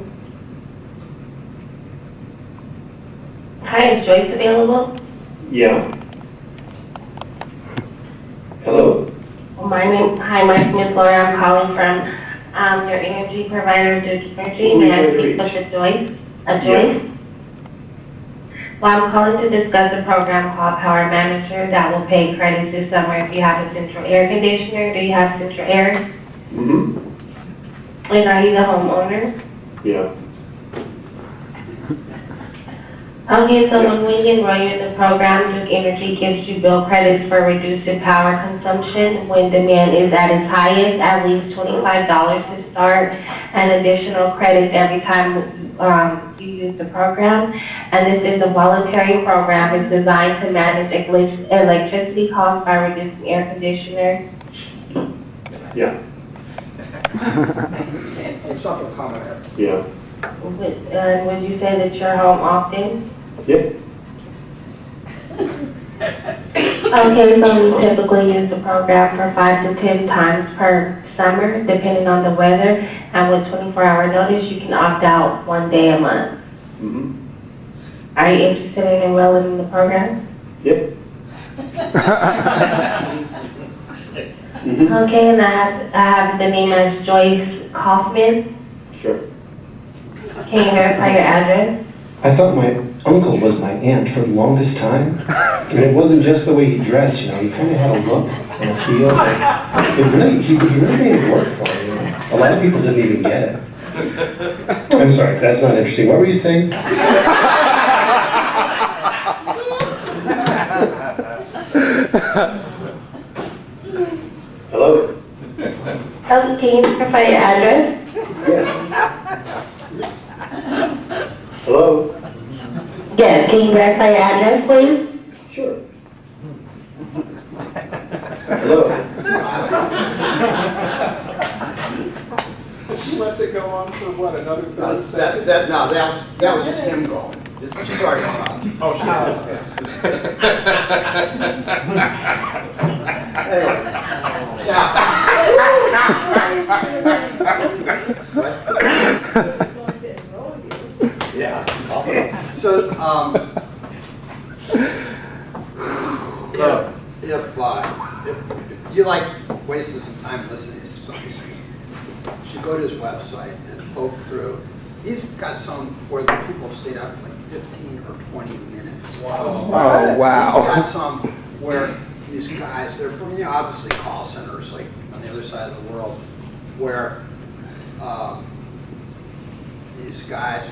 Hi, is Joyce available? Yeah. Hello? My name is Laura. I'm calling from your energy provider, Duke Energy. May I speak with Joyce? Joyce? Well, I'm calling to discuss a program called Power Manager that will pay credits this summer if you have a central air conditioner. Do you have central air? Mm-hmm. And are you the homeowner? Yeah. Okay, so when we enroll you in the program, Duke Energy gives you bill credits for reducing power consumption when demand is at its highest, at least $25 to start, and additional credits every time you use the program. And this is a voluntary program. It's designed to manage electricity costs by reducing air conditioner. Yeah. There's something coming here. Yeah. Would you say that you're home often? Yeah. Okay, so we typically use the program for 5 to 10 times per summer, depending on the weather. And with 24-hour notice, you can opt out 1 day a month. Mm-hmm. Are you interested in enrolling in the program? Yep. Okay, and I have the name as Joyce Kaufman. Sure. Can you verify your address? I thought my uncle was my aunt for the longest time. And it wasn't just the way he dressed, you know, he kind of had a look and a feel. He really made it work for me. A lot of people didn't even get it. I'm sorry, that's not interesting. What were you saying? Hello? Can you verify your address? Hello? Yes, can you verify your address, please? Sure. Hello? She lets it go on for what, another 30 seconds? That was just him going. She's already gone on. Oh, she Yeah. So, if you like wasting some time listening to some of these things, you should go to his website and poke through. He's got some where the people stayed out for like 15 or 20 minutes. Wow. Oh, wow. He's got some where these guys, they're from, you know, obviously call centers, like on the other side of the world, where these guys,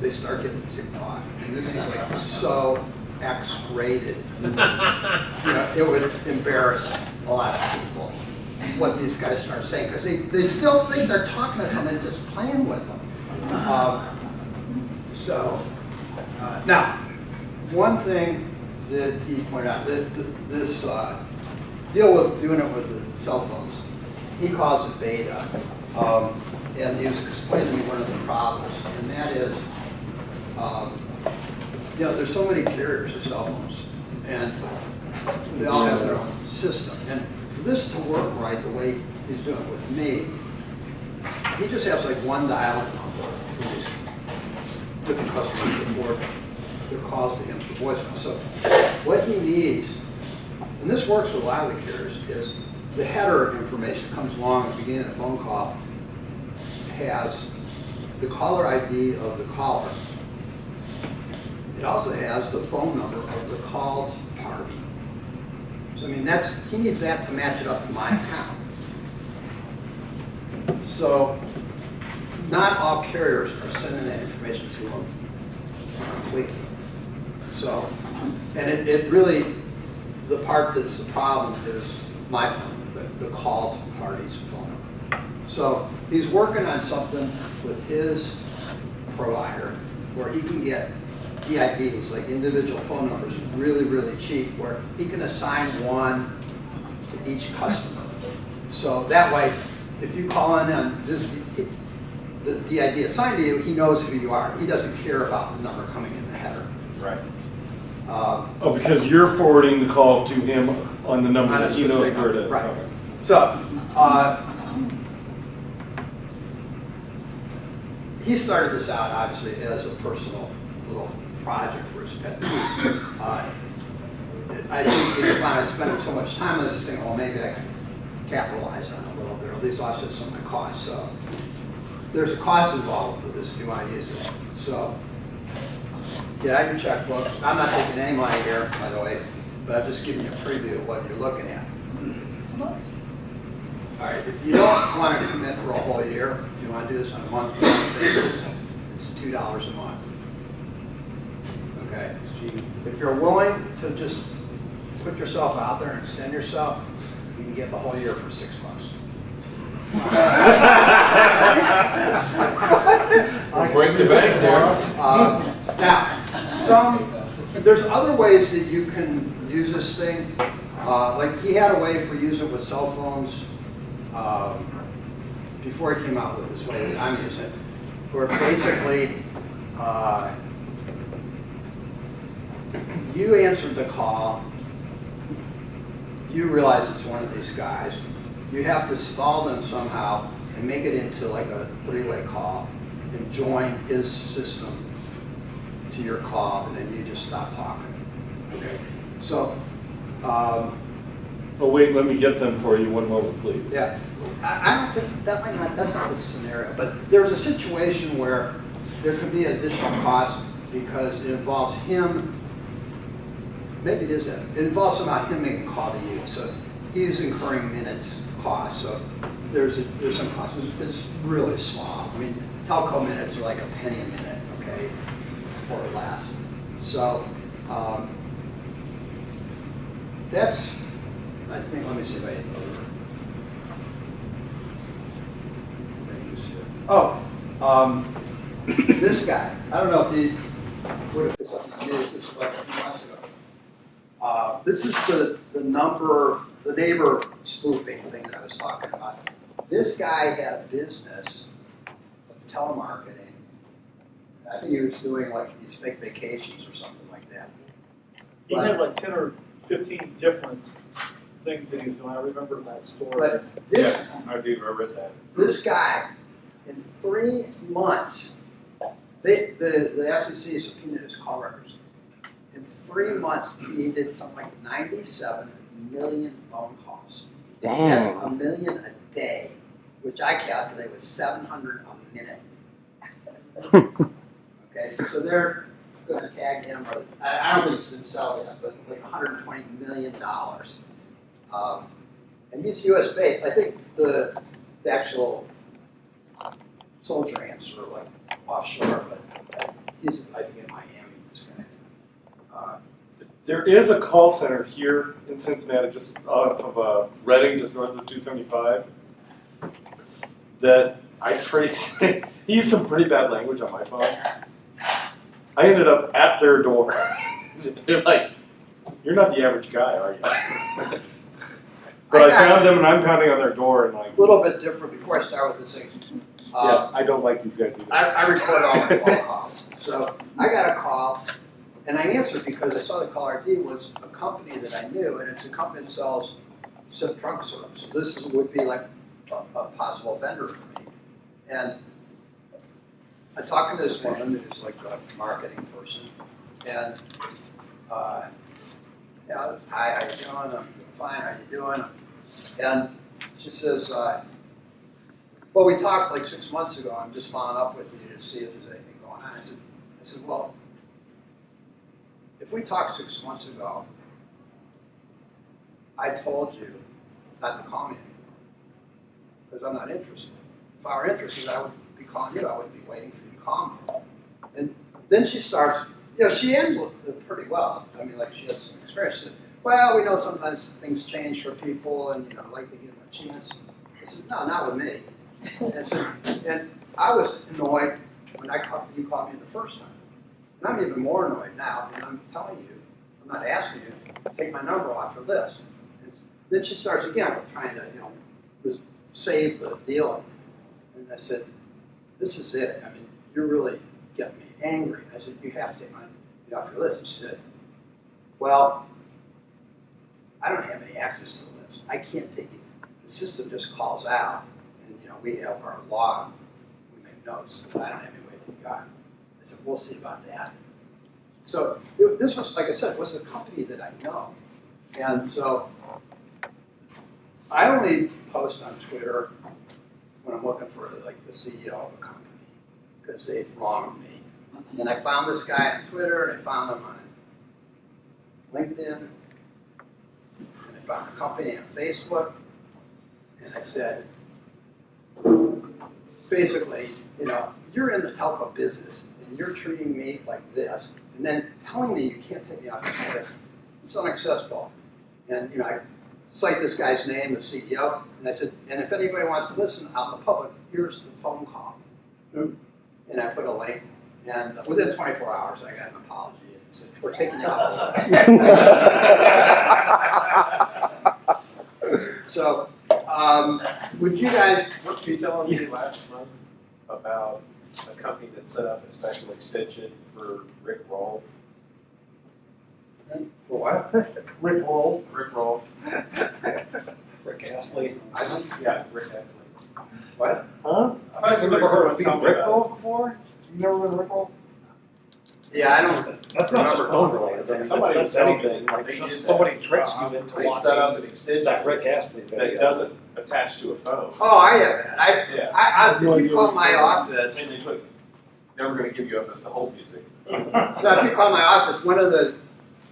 they start getting ticked off. And this is like so X-rated. You know, it would embarrass a lot of people what these guys start saying, because they still think they're talking to somebody, just playing with them. Now, one thing that he pointed out, this deal with doing it with the cell phones, he calls it beta. And he was explaining to me one of the problems, and that is, you know, there's so many carriers of cell phones, and they all have their own system. And for this to work right the way he's doing it with me, he just has like one dial number for these different customers before their calls to him for voicemail. So what he needs and this works with a lot of the carriers, is the header information comes along at the beginning of the phone call, has the caller ID of the caller. It also has the phone number of the called party. So I mean, he needs that to match it up to my account. So not all carriers are sending that information to them completely. So, and it really, the part that's the problem is my phone number, the called party's phone number. So he's working on something with his provider where he can get DIDs, like individual phone numbers, really, really cheap, where he can assign one to each customer. So that way, if you call in on this, the DID assigned to you, he knows who you are. He doesn't care about the number coming in the header. Right. Oh, because you're forwarding the call to him on the number that he knows where it is. Right. Okay. So, he started this out, obviously, as a personal little project for his pet peeve. I think he finally spent so much time on this, he's thinking, well, maybe I can capitalize on it a little bit, or at least offset some of my costs. So, there's a cost involved with this if you want to use it. So, get out your checkbook. I'm not taking any money here, by the way, but I'm just giving you a preview of what you're looking at. All right, if you don't want to commit for a whole year, if you want to do this on a monthly basis, it's $2 a month. Okay? If you're willing to just put yourself out there and extend yourself, you can get the whole year for $6. Break the bank there. Now, there's other ways that you can use this thing. Like he had a way for using it with cell phones before he came out with this way that I'm using it, where basically you answered the call, you realize it's one of these guys, you have to stall them somehow and make it into like a three-way call and join his system to your call, and then you just stop talking. Okay? So, oh wait, let me get them for you. One moment, please. Yeah, I don't think that might not. That's not the scenario. But there's a situation where there could be additional cost because it involves him. Maybe it is that. It involves somehow him making a call to you. So he's incurring minutes cost. So there's some cost. It's really small. I mean, telco minutes are like a penny a minute. Okay. Or less. So that's, I think, let me see if I have other things here. Oh, this guy. I don't know if he would have used this like a few months ago. This is the neighbor spoofing thing that I was talking about. This guy had a business of telemarketing. I think he was doing like these fake vacations or something like that. He had like 10 or 15 different things that he was doing. I remember that story. But this, yes, I do. I read that. This guy, in 3 months, the FCC subpoenaed his call records. In 3 months, he did something like 97 million phone calls. Damn. That's a million a day, which I calculate was 700 a minute. Okay, so they're going to tag him, or I don't think it's been sold yet, but like $120 million. And he's U.S. based. I think the actual soldier ants are like offshore, but he's, I think, in Miami. This guy. There is a call center here in Cincinnati, just off of Reading, just north of 275, that I traced. He used some pretty bad language on my phone. I ended up at their door. They're like, "You're not the average guy, are you?" But I found them, and I'm pounding on their door, and like a little bit different. Before I start with this thing, yeah, I don't like these guys either. I record all my phone calls, so I got a call, and I answered because I saw the caller ID was a company that I knew, and it's a company that sells Sept trunk syrup. So this would be like a possible vendor for me, and I'm talking to this woman who's like a marketing person, and Yeah, hi, how you doing? I'm doing fine, how you doing? And she says, well, we talked like 6 months ago. I'm just following up with you to see if there's anything going on. I said, well, if we talked 6 months ago, I told you not to call me anymore because I'm not interested. If I were interested, I would be calling you. I wouldn't be waiting for you to call me. And then she starts, she handled it pretty well. I mean, like she has some experience. She said, well, we know sometimes things change for people and, I'd like to give them a chance. I said, no, not with me. And I was annoyed when you called me the first time. And I'm even more annoyed now. And I'm telling you, I'm not asking you to take my number off for this. And then she starts again with trying to, save the deal. And I said, this is it. I mean, you're really getting me angry. I said, you have to take me off your list. And she said, well, I don't have any access to the list. I can't take it. The system just calls out. And, we have our log. We make notes. But I don't have any way to take it on. I said, we'll see about that. So this was, like I said, it was a company that I know. And so I only post on Twitter when I'm looking for like the CEO of a company because they've wronged me. And I found this guy on Twitter and I found him on LinkedIn and I found a company on Facebook and I said, basically, you're in the telco business and you're treating me like this and then telling me you can't take me off your list. It's unacceptable. And I cite this guy's name, the CEO, and I said, and if anybody wants to listen out in the public, here's the phone call. And I put a link, and within 24 hours, I got an apology. And said, we're taking you off the list. So, would you guys... Weren't you telling me last month about a company that set up a special extension for Rick Roll? For what? Rick Roll. Rick Roll. Rick Astley. Yeah, Rick Astley. What? Huh? I've never heard of Rick Roll before. You never heard of Rick Roll? Yeah, I don't. That's not just phone related. Somebody was telling me somebody tricks you into they set up an extension that Rick Astley that doesn't attach to a phone. Oh, I have that. If you call my office, And they put, never going to give you up as the whole music. so if you call my office, one of the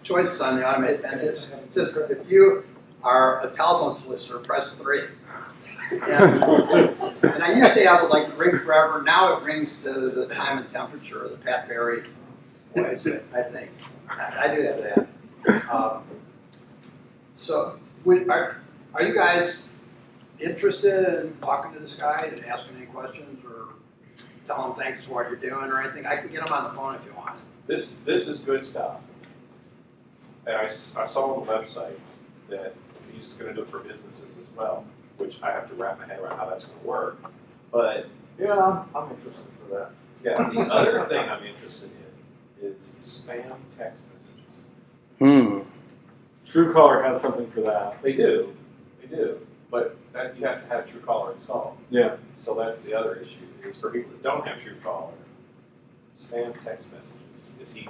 choices on the automated attendant says, if you are a telephone solicitor, press 3. And I used to have it like ring forever. Now it rings to the time and temperature, the Pat Berry voice, I think. I do have that. So are you guys interested in talking to this guy and asking any questions or telling him thanks for what you're doing or anything? I can get him on the phone if you want. This is good stuff. And I saw on the website that he's going to do it for businesses as well, which I have to wrap my head around how that's going to work. But yeah, I'm interested for that. yeah, the other thing I'm interested in is spam text messages. TrueCaller has something for that. They do, but you have to have TrueCaller installed. Yeah. So that's the other issue. Is for people that don't have TrueCaller, spam text messages. Is it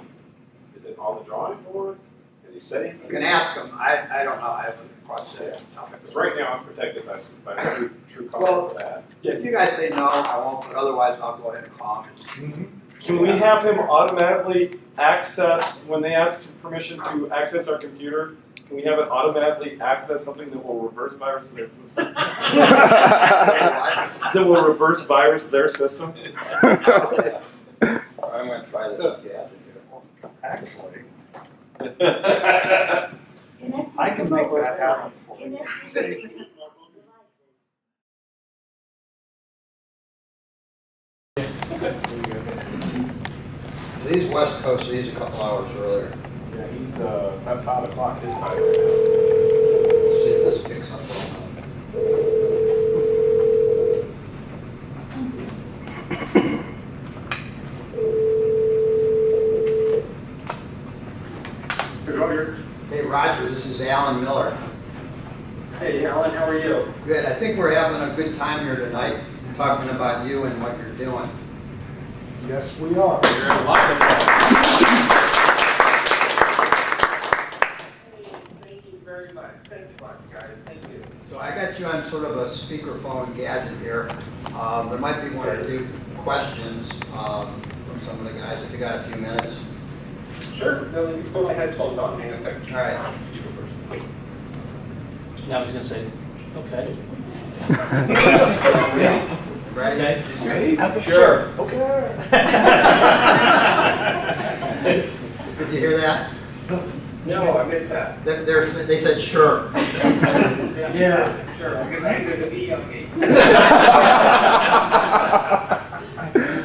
on the drawing board? Can you say anything? You can ask him. I don't know. I haven't crossed that topic. Because right now I'm protected by TrueCaller for that. If you guys say no, I won't, but otherwise I'll go ahead and call him. Can we have him automatically access, when they ask for permission to access our computer, can we have it automatically access something that will reverse virus their system? That will reverse virus their system? I'm going to try this again. Actually, I can make that happen for you. He's West Coast, so he's a couple hours earlier. Yeah, he's about 5 o'clock his time right now. Let's see if this picks up. Hey Roger, this is Alan Miller. Hey Alan, how are you? Good. I think we're having a good time here tonight, talking about you and what you're doing. Yes, we are. You're having lots of fun. So I got you on sort of a speakerphone gadget here. There might be one or two questions from some of the guys, if you got a few minutes. Sure. No, you can put my headphones on. Hang on a second. All right. Yeah, I was gonna say, okay. Ready? Okay. Ready? Sure. Okay. Did you hear that? No, I missed that. They said sure. Yeah, sure. Because there's a bee on me.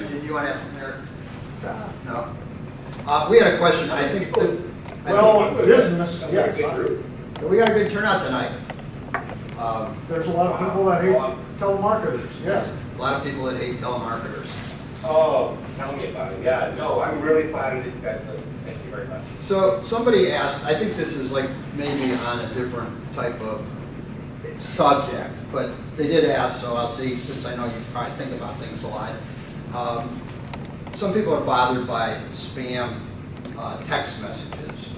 Did you want to ask something there? No. We had a question. I think business, yes. We got a good turnout tonight. There's a lot of people that hate telemarketers, yes. A lot of people that hate telemarketers. Oh, tell me about it. Yeah, no, I'm really flattered that you guys listen. Thank you very much. So somebody asked, I think this is like maybe on a different type of subject, but they did ask, so I'll see, since I know you probably think about things a lot. Some people are bothered by spam text messages.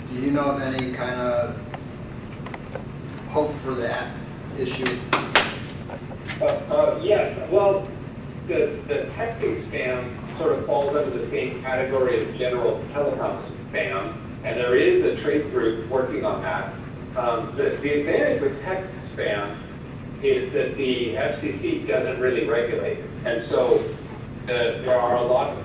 Do you know of any kind of hope for that issue? Yes. Well, the texting spam sort of falls under the same category as general telecom spam, and there is a trade group working on that. The advantage with text spam is that the FCC doesn't really regulate it, and so there are a lot of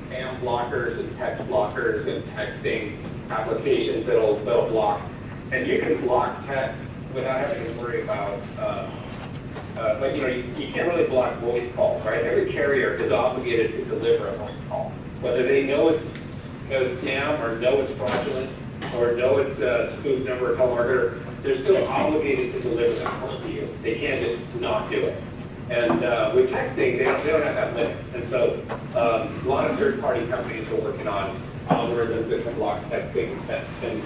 spam blockers and text blockers and texting applications that'll block, and you can block text without having to worry about. But you can't really block voice calls, right? Every carrier is obligated to deliver a voice call, whether they know it's a scam or know it's fraudulent or know it's a spoof number or telemarketer. They're still obligated to deliver that call to you. They can't just not do it. And with texting, they don't have that limit. And so a lot of third-party companies are working on algorithms that can block texting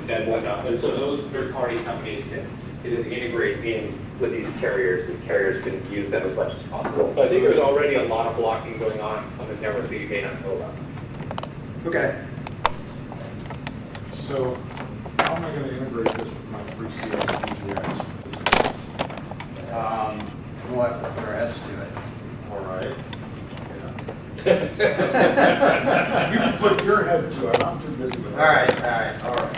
and whatnot. And so those third-party companies can just integrate in with these carriers, and carriers can use them as much as possible. So I think there's already a lot of blocking going on the network that you may not know about. Okay. So how am I going to integrate this with my 3CX? We'll have to put our heads to it. All right. You can put your head to it. I'm too busy with that. All right.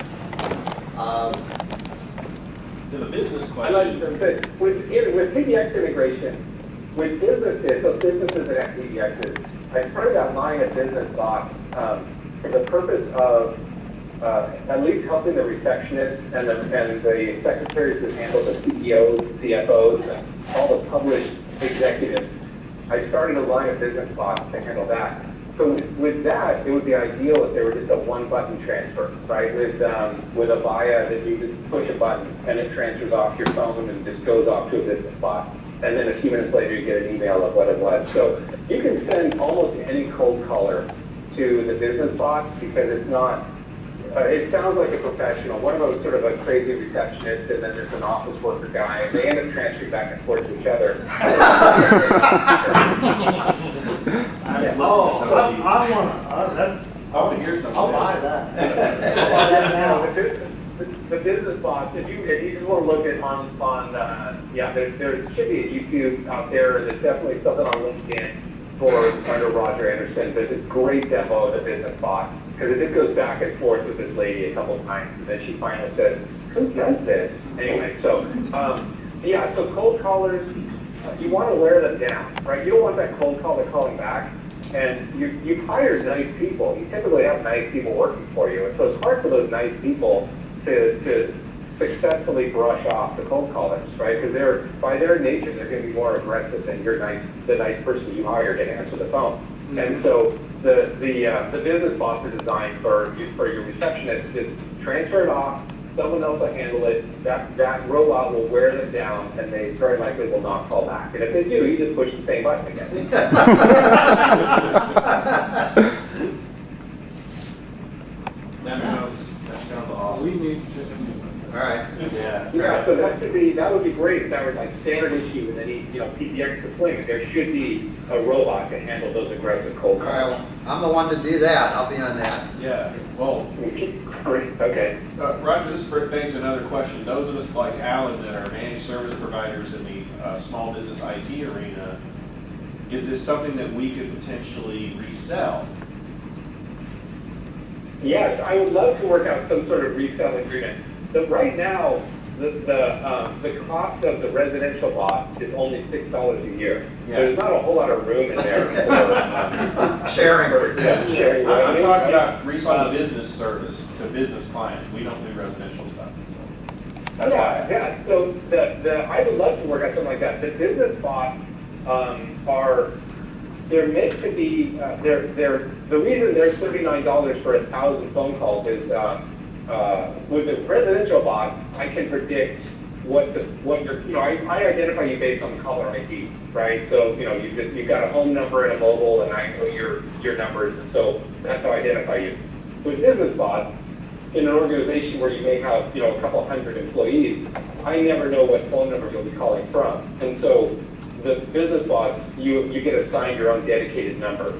To the business question. I like to say, with PBX integration, with businesses, so businesses and PBXs, I started out line of business box for the purpose of at least helping the receptionists and the secretaries that handle the CEOs, CFOs, and all the published executives. I started a line of business box to handle that. So with that, it would be ideal if there were just a one-button transfer, right? With Avaya, that you just push a button and it transfers off your phone and just goes off to a business box. And then a few minutes later, you get an email of what it was. So you can send almost any cold caller to the business box because it's not. It sounds like a professional. One of them is sort of a crazy receptionist, and then there's an office worker guy, and they end up transferring back and forth to each other. I want to hear some. I'll buy that. I'll buy that now. The business box, if you just want to look at there should be a YouTube out there. There's definitely something on LinkedIn under Roger Anderson. There's a great demo of the business box because it just goes back and forth with this lady a couple of times, and then she finally says, "Who does this?" Anyway, so so cold callers, you want to wear them down, right? You don't want that cold caller calling back. And you've hired nice people. You typically have nice people working for you. And so it's hard for those nice people to successfully brush off the cold callers, right? Because by their nature, they're going to be more aggressive than the nice person you hired to answer the phone. Mm-hmm. And so the business box is designed for your receptionist to just transfer it off. Someone else will handle it. That robot will wear them down, and they very likely will not call back. And if they do, you just push the same button again. That sounds awesome. We need to. All right. Yeah. Yeah, so that would be great if that were like standard issue in any, PBX deployment. There should be a robot to handle those aggressive cold calls. All right, well, I'm the one to do that. I'll be on that. Yeah, well. Great, okay. Roger, this begs another question. Those of us like Alan that are managed service providers in the small business IT arena, is this something that we could potentially resell? Yes, I would love to work out some sort of resale agreement. But right now, the cost of the residential bot is only $6 a year. Yeah. There's not a whole lot of room in there for sharing. sharing. I'm talking about reselling business service to business clients. We don't do residential stuff. So. Yeah. So I would love to work out something like that. The business bots they're meant to be. The reason they're $39 for 1,000 phone calls is with the residential bot, I can predict what your I identify you based on caller ID, right? So you've got a home number and a mobile, and I know your numbers, so that's how I identify you. With business bots, in an organization where you may have a couple hundred employees, I never know what phone number you'll be calling from, and so the business bots, you get assigned your own dedicated number,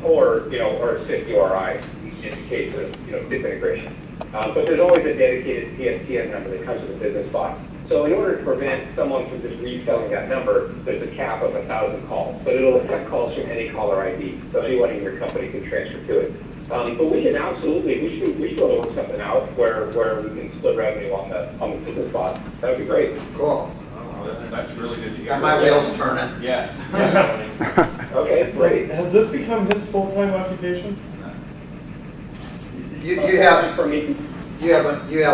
or a SIP URI in the case of SIP integration. But there's always a dedicated PSTN number that comes with a business bot. So in order to prevent someone from just reselling that number, there's a cap of 1,000 calls. But it'll accept calls from any caller ID, so anyone in your company can transfer to it. But we can absolutely, we should be able to work something out where we can split revenue on the business bot. That would be great. Cool. That's really good. You got my wheels turning. Yeah. Okay, great. Has this become his full-time occupation? You have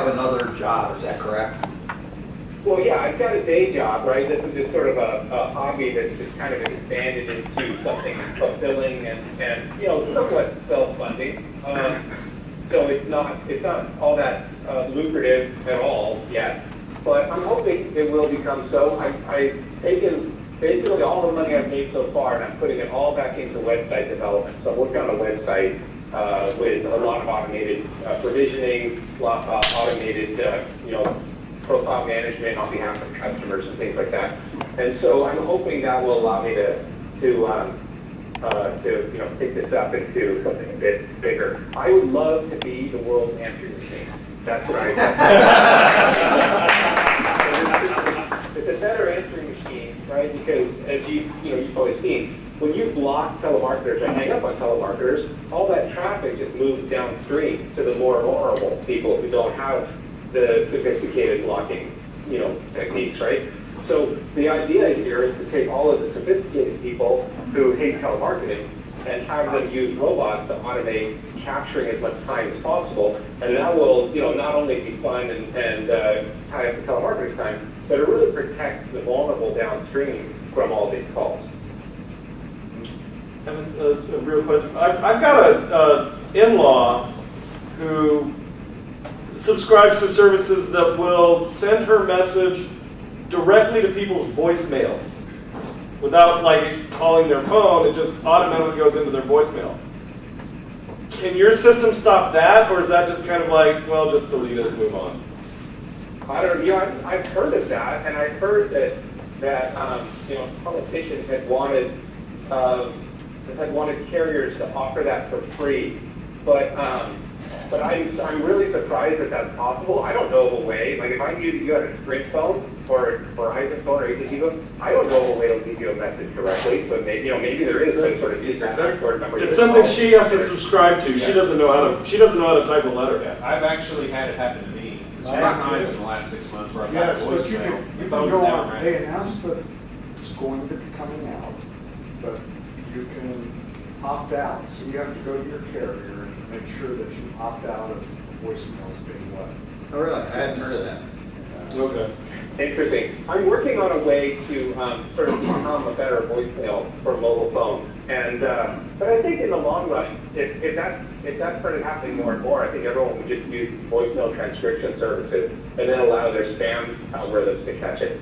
another job, is that correct? Well, yeah, I've got a day job, right? This is just sort of a hobby that's just kind of expanded into something fulfilling and somewhat self-funding. So it's not all that lucrative at all yet. But I'm hoping it will become so. I've taken basically all the money I've made so far, and I'm putting it all back into website development. So I'm working on a website with a lot of automated provisioning, automated profile management on behalf of customers and things like that. And so I'm hoping that will allow me to pick this up into something a bit bigger. I would love to be the world's answering machine. That's what It's a better answering machine, right? Because as you've probably seen, when you block telemarketers or hang up on telemarketers, all that traffic just moves downstream to the more vulnerable people who don't have the sophisticated blocking, techniques, right? So the idea here is to take all of the sophisticated people who hate telemarketing and have them use robots to automate capturing as much time as possible, and that will, not only be fun and tie up the telemarketer's time, but it really protects the vulnerable downstream from all these calls. That's a real question. I've got an in-law who subscribes to services that will send her message directly to people's voicemails without calling their phone. It just automatically goes into their voicemail. Can your system stop that, or is that just kind of just delete it and move on? I don't know. I've heard of that, and I've heard that politicians had wanted carriers to offer that for free, but I'm really surprised that that's possible. I don't know of a way. If I knew that you had a Sprint phone or iPhone phone or AT&T phone, I don't know of a way to leave you a message directly. But maybe there is some sort of user number. It's something she has to subscribe to. Yeah. She doesn't know how to type a letter. Yeah. I've actually had it happen to me 3 times in the last 6 months where I've got voicemail. You can go on. They announced that it's going to be coming out, but you can opt out. So you have to go to your carrier and make sure that you opt out of voicemails being left. Oh, really? I hadn't heard of that. Okay. Interesting. I'm working on a way to sort of become a better voicemail for mobile phones. And but I think in the long run, if that started happening more and more, I think everyone would just use voicemail transcription services and then allow their spam algorithms to catch it.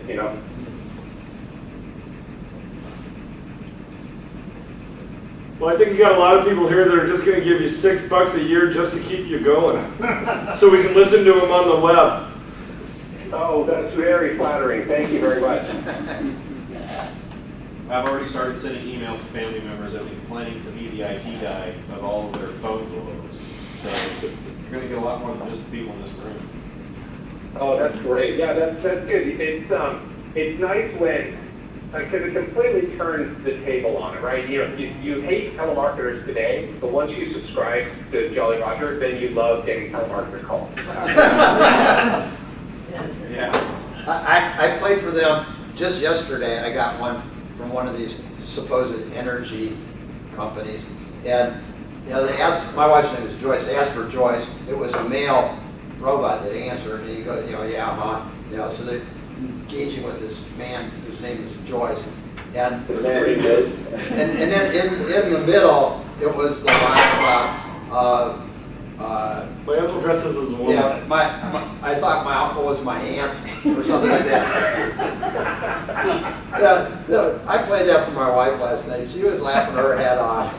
Well, I think you got a lot of people here that are just going to give you $6 a year just to keep you going, so we can listen to them on the web. Oh, that's very flattering. Thank you very much. I've already started sending emails to family members that will be planning to be the IT guy of all of their phone blows. So you're going to get a lot more than just the people in this room. Oh, that's great. Yeah, that's good. It's nice when, because it completely turns the table on it, right? You hate telemarketers today, but once you subscribe to Jolly Roger, then you love getting telemarketer calls. Yeah. I played for them just yesterday. I got one from one of these supposed energy companies, and they asked. My wife's name is Joyce. They asked for Joyce. It was a male robot that answered, and he goes, yeah, I'm on. So they're engaging with this man whose name is Joyce, and then in the middle it was the line about. My uncle dresses as a woman. Yeah, I thought my uncle was my aunt or something like that. I played that for my wife last night. She was laughing her head off.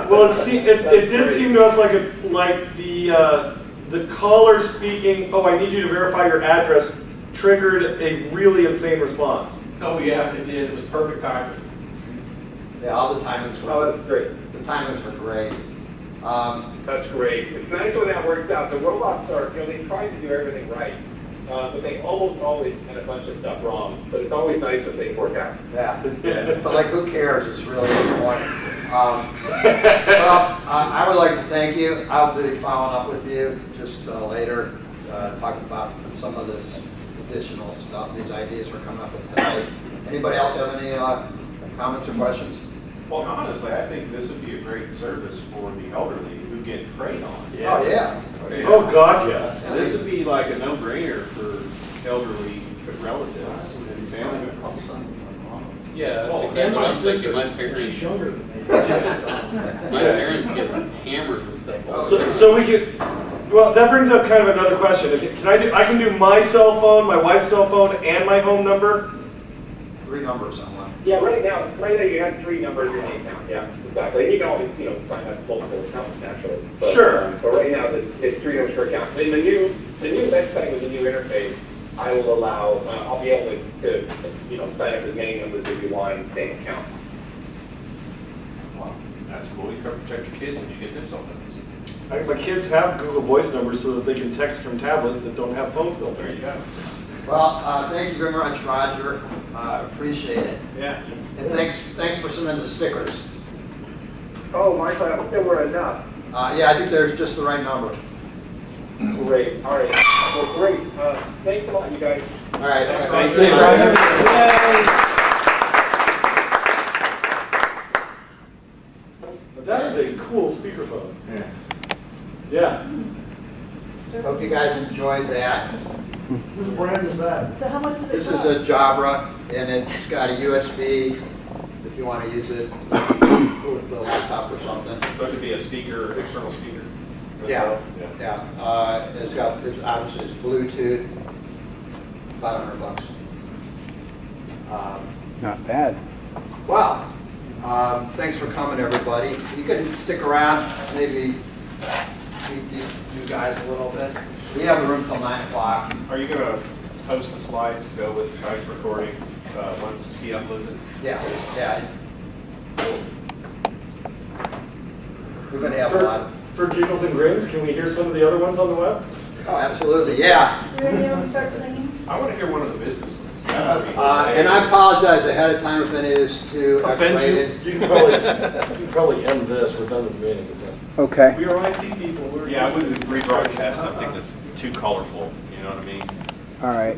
Well, it did seem to us like the caller speaking, "Oh, I need you to verify your address," triggered a really insane response. Oh yeah, it did. It was perfect timing. Yeah, all the timings were. Oh, that's great. The timings were great. That's great. It's nice when that works out. The robots are, they try to do everything right, but they almost always get a bunch of stuff wrong. But it's always nice when things work out. Yeah. But who cares? It's really important. Well, I would like to thank you. I'll be following up with you just later, talking about some of this additional stuff, these ideas we're coming up with tonight. Anybody else have any comments or questions? Well, honestly, I think this would be a great service for the elderly who get preyed on. Yeah. Oh, yeah. Oh, God, yes. This would be like a no-brainer for elderly relatives and family members. Yeah, that's Well, exactly what I'm thinking. sister, My parents, she's younger than me. my parents get hammered with stuff all the time. So we could. Well, that brings up kind of another question. I can do my cell phone, my wife's cell phone, and my home number? 3 numbers on one. Yeah, right now you have 3 numbers in the account. Yeah, exactly. And you can always, sign up multiple accounts naturally. But, Sure. But right now it's 3 numbers per account. In the new website with the new interface, I will allow. I'll be able to sign up as many numbers as you want in the same account. Wow, that's cool. You can protect your kids when you get them cell phones. My kids have Google Voice numbers so that they can text from tablets that don't have phones built in. There you go. Well, thank you very much, Roger. Appreciate it. Yeah. And thanks for sending the stickers. Oh, Michael, I hope there were enough. Yeah, I think there's just the right number. Great. All right. Well, great. Thanks a lot, you guys. All right. Thank you, Roger. That is a cool speakerphone. Yeah. Hope you guys enjoyed that. Whose brand is that? So how much does it This cost? is a Jabra, and it's got a USB if you want to use it with a laptop or something. So it could be a speaker, external speaker. Yeah. It's obviously it's Bluetooth, about $100. Not bad. Wow. Thanks for coming, everybody. You can stick around, maybe meet these new guys a little bit. We have the room till 9 o'clock. Are you going to post the slides to go with Mike's recording once he uploads it? Yeah. We're going to have a lot. For giggles and grins, can we hear some of the other ones on the web? Oh, absolutely, yeah. Do you want to start singing? I want to hear one of the business ones. And I apologize ahead of time if any is too Offend you? X-rated. You can probably end this. We're done with the meeting. Okay. We are IT people. Yeah, I wouldn't rebroadcast something that's too colorful. You know what I mean? All right.